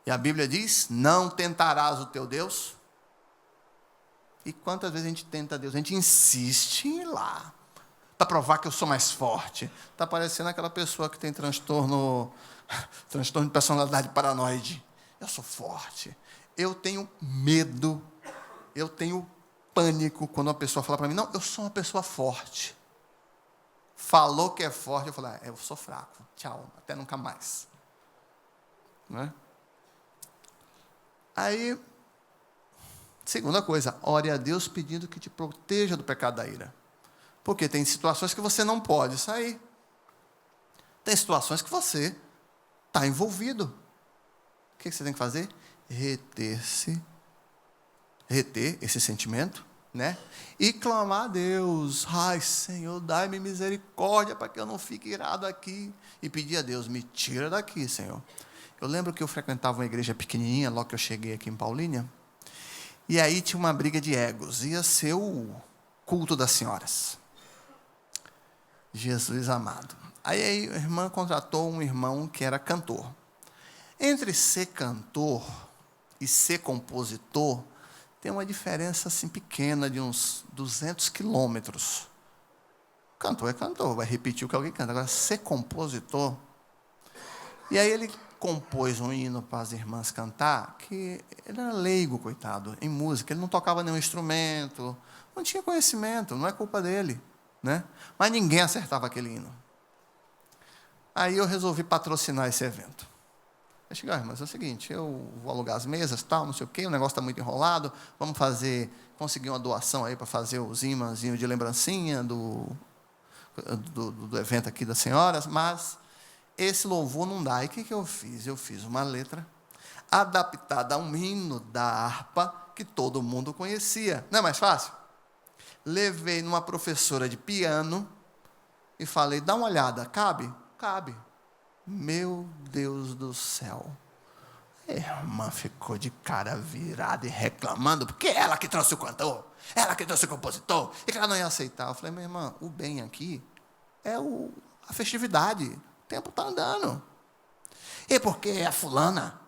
E a Bíblia diz, não tentarás o teu Deus. E quantas vezes a gente tenta Deus? A gente insiste em ir lá, para provar que eu sou mais forte. Está parecendo aquela pessoa que tem transtorno de personalidade paranoide. Eu sou forte. Eu tenho medo, eu tenho pânico quando uma pessoa fala para mim, não, eu sou uma pessoa forte. Falou que é forte, eu falo, eu sou fraco. Tchau, até nunca mais. Não é? Aí, segunda coisa, ore a Deus pedindo que te proteja do pecado da ira. Porque tem situações que você não pode sair. Tem situações que você está envolvido. O que você tem que fazer? Reter esse sentimento, né? E clamar a Deus, ai Senhor, dai-me misericórdia para que eu não fique irado aqui. E pedir a Deus, me tira daqui, Senhor. Eu lembro que eu frequentava uma igreja pequenininha, logo que eu cheguei aqui em Paulínia, e aí tinha uma briga de egos, ia ser o culto das senhoras. Jesus amado. Aí a irmã contratou um irmão que era cantor. Entre ser cantor e ser compositor, tem uma diferença assim pequena de uns 200 quilômetros. Cantor é cantor, vai repetir o que alguém canta. Agora, ser compositor... E aí ele compôs um hino para as irmãs cantar, que ele era leigo, coitado, em música. Ele não tocava nenhum instrumento, não tinha conhecimento, não é culpa dele. Né? Mas ninguém acertava aquele hino. Aí eu resolvi patrocinar esse evento. Eu cheguei, irmãs, é o seguinte, eu vou alugar as mesas, tal, não sei o quê, o negócio está muito enrolado, vamos conseguir uma doação aí para fazer os imãzinhos de lembrancinha do evento aqui das senhoras, mas esse louvor não dá. E o que eu fiz? Eu fiz uma letra adaptada a um hino da harpa que todo mundo conhecia. Não é mais fácil? Levei numa professora de piano e falei, dá uma olhada, cabe? Cabe. Meu Deus do céu. A irmã ficou de cara virada e reclamando, porque ela que trouxe o cantor, ela que trouxe o compositor, e que ela não ia aceitar. Eu falei, minha irmã, o bem aqui é a festividade, o tempo está andando. E porque é a fulana?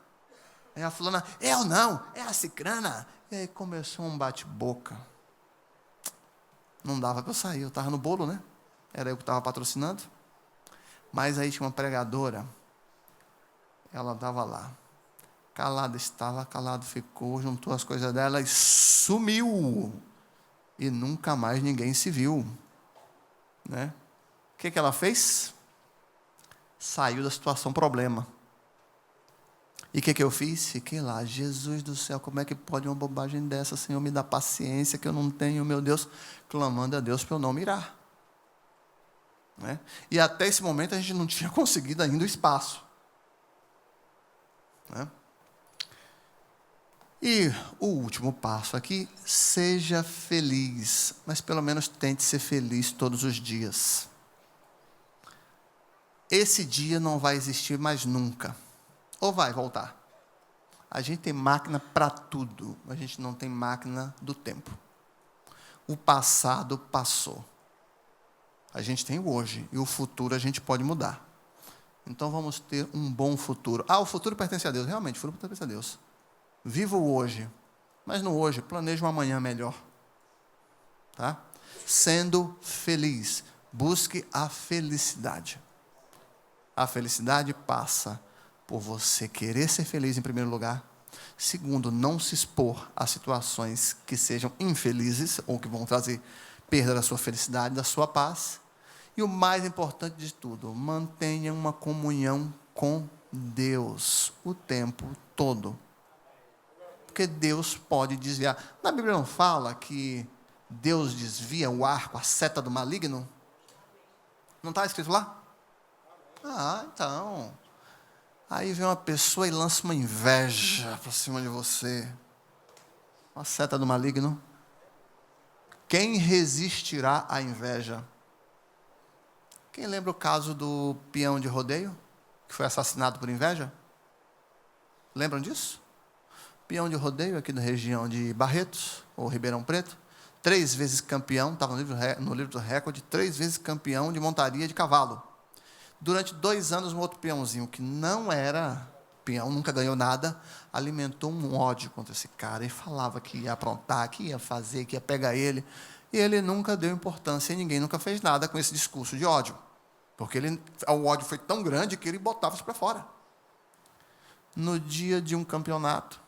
É a fulana, eu não, é a cicrana. E aí começou um bate-boca. Não dava para eu sair, eu estava no bolo, né? Era eu que estava patrocinando. Mas aí tinha uma pregadora, ela estava lá. Calado estava, calado ficou, juntou as coisas dela e sumiu. E nunca mais ninguém se viu. Né? O que ela fez? Saiu da situação problema. E o que eu fiz? Fiquei lá, Jesus do céu, como é que pode uma bobagem dessa? Senhor, me dá paciência que eu não tenho, meu Deus, clamando a Deus para eu não mirar. Né? E até esse momento a gente não tinha conseguido ainda o espaço. Né? E o último passo aqui, seja feliz, mas pelo menos tente ser feliz todos os dias. Esse dia não vai existir mais nunca. Ou vai voltar? A gente tem máquina para tudo, a gente não tem máquina do tempo. O passado passou. A gente tem o hoje, e o futuro a gente pode mudar. Então vamos ter um bom futuro. O futuro pertence a Deus, realmente, o futuro pertence a Deus. Viva o hoje, mas no hoje, planeje um amanhã melhor. Tá? Sendo feliz, busque a felicidade. A felicidade passa por você querer ser feliz em primeiro lugar. Segundo, não se expor a situações que sejam infelizes ou que vão trazer perda da sua felicidade, da sua paz. E o mais importante de tudo, mantenha uma comunhão com Deus o tempo todo. Porque Deus pode desviar. Na Bíblia não fala que Deus desvia o arco, a seta do maligno? Não está escrito lá? Então. Aí vem uma pessoa e lança uma inveja para cima de você. Uma seta do maligno. Quem resistirá à inveja? Quem lembra o caso do peão de rodeio, que foi assassinado por inveja? Lembram disso? Peão de rodeio aqui da região de Barretos, ou Ribeirão Preto, 3 vezes campeão, estava no livro do recorde, 3 vezes campeão de montaria de cavalo. Durante 2 anos, um outro peãozinho, que não era peão, nunca ganhou nada, alimentou um ódio contra esse cara, e falava que ia aprontar, que ia fazer, que ia pegar ele, e ele nunca deu importância, e ninguém nunca fez nada com esse discurso de ódio, porque o ódio foi tão grande que ele botava isso para fora. No dia de um campeonato,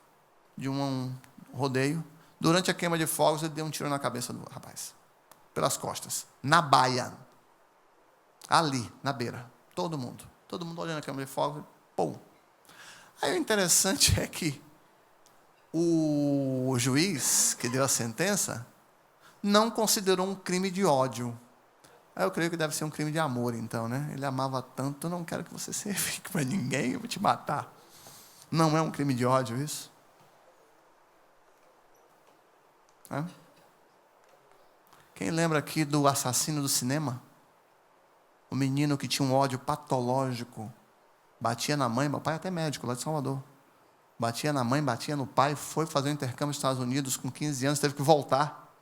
de um rodeio, durante a queima de fogos, ele deu um tiro na cabeça do rapaz, pelas costas, na baia, ali, na beira, todo mundo olhando a queima de fogos, pum. Aí o interessante é que o juiz que deu a sentença não considerou um crime de ódio. Aí eu creio que deve ser um crime de amor, então, né? Ele amava tanto, eu não quero que você fique para ninguém, eu vou te matar. Não é um crime de ódio isso? Quem lembra aqui do assassino do cinema? O menino que tinha um ódio patológico, batia na mãe, meu pai é até médico lá de Salvador, batia na mãe, batia no pai, foi fazer um intercâmbio nos Estados Unidos com 15 anos, teve que voltar.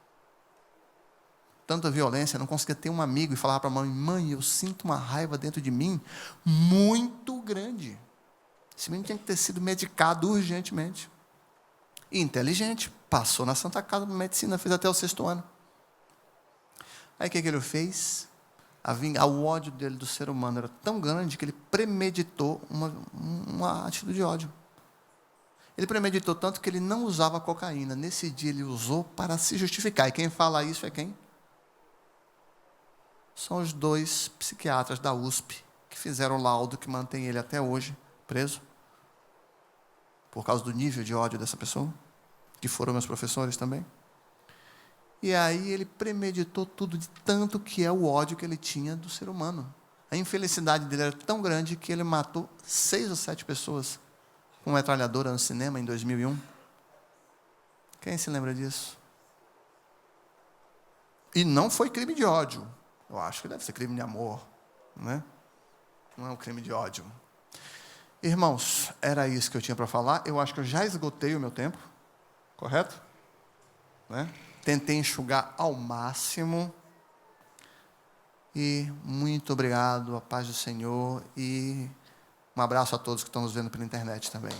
Tanta violência, não conseguia ter um amigo e falava para a mãe, mãe, eu sinto uma raiva dentro de mim muito grande. Esse menino tinha que ter sido medicado urgentemente. E inteligente, passou na Santa Casa de Medicina, fez até o 6º ano. Aí o que ele fez? O ódio dele do ser humano era tão grande que ele premeditou uma atitude de ódio. Ele premeditou tanto que ele não usava cocaína. Nesse dia ele usou para se justificar. E quem fala isso é quem? São os 2 psiquiatras da USP que fizeram o laudo que mantém ele até hoje preso. Por causa do nível de ódio dessa pessoa, que foram meus professores também. E aí ele premeditou tudo, de tanto que é o ódio que ele tinha do ser humano. A infelicidade dele era tão grande que ele matou 6 ou 7 pessoas com uma metralhadora no cinema em 2001. Quem se lembra disso? E não foi crime de ódio. Eu acho que deve ser crime de amor, né? Não é um crime de ódio. Irmãos, era isso que eu tinha para falar. Eu acho que eu já esgotei o meu tempo, correto? Né? Tentei enxugar ao máximo. E muito obrigado, a paz do Senhor. E um abraço a todos que estão nos vendo pela internet também.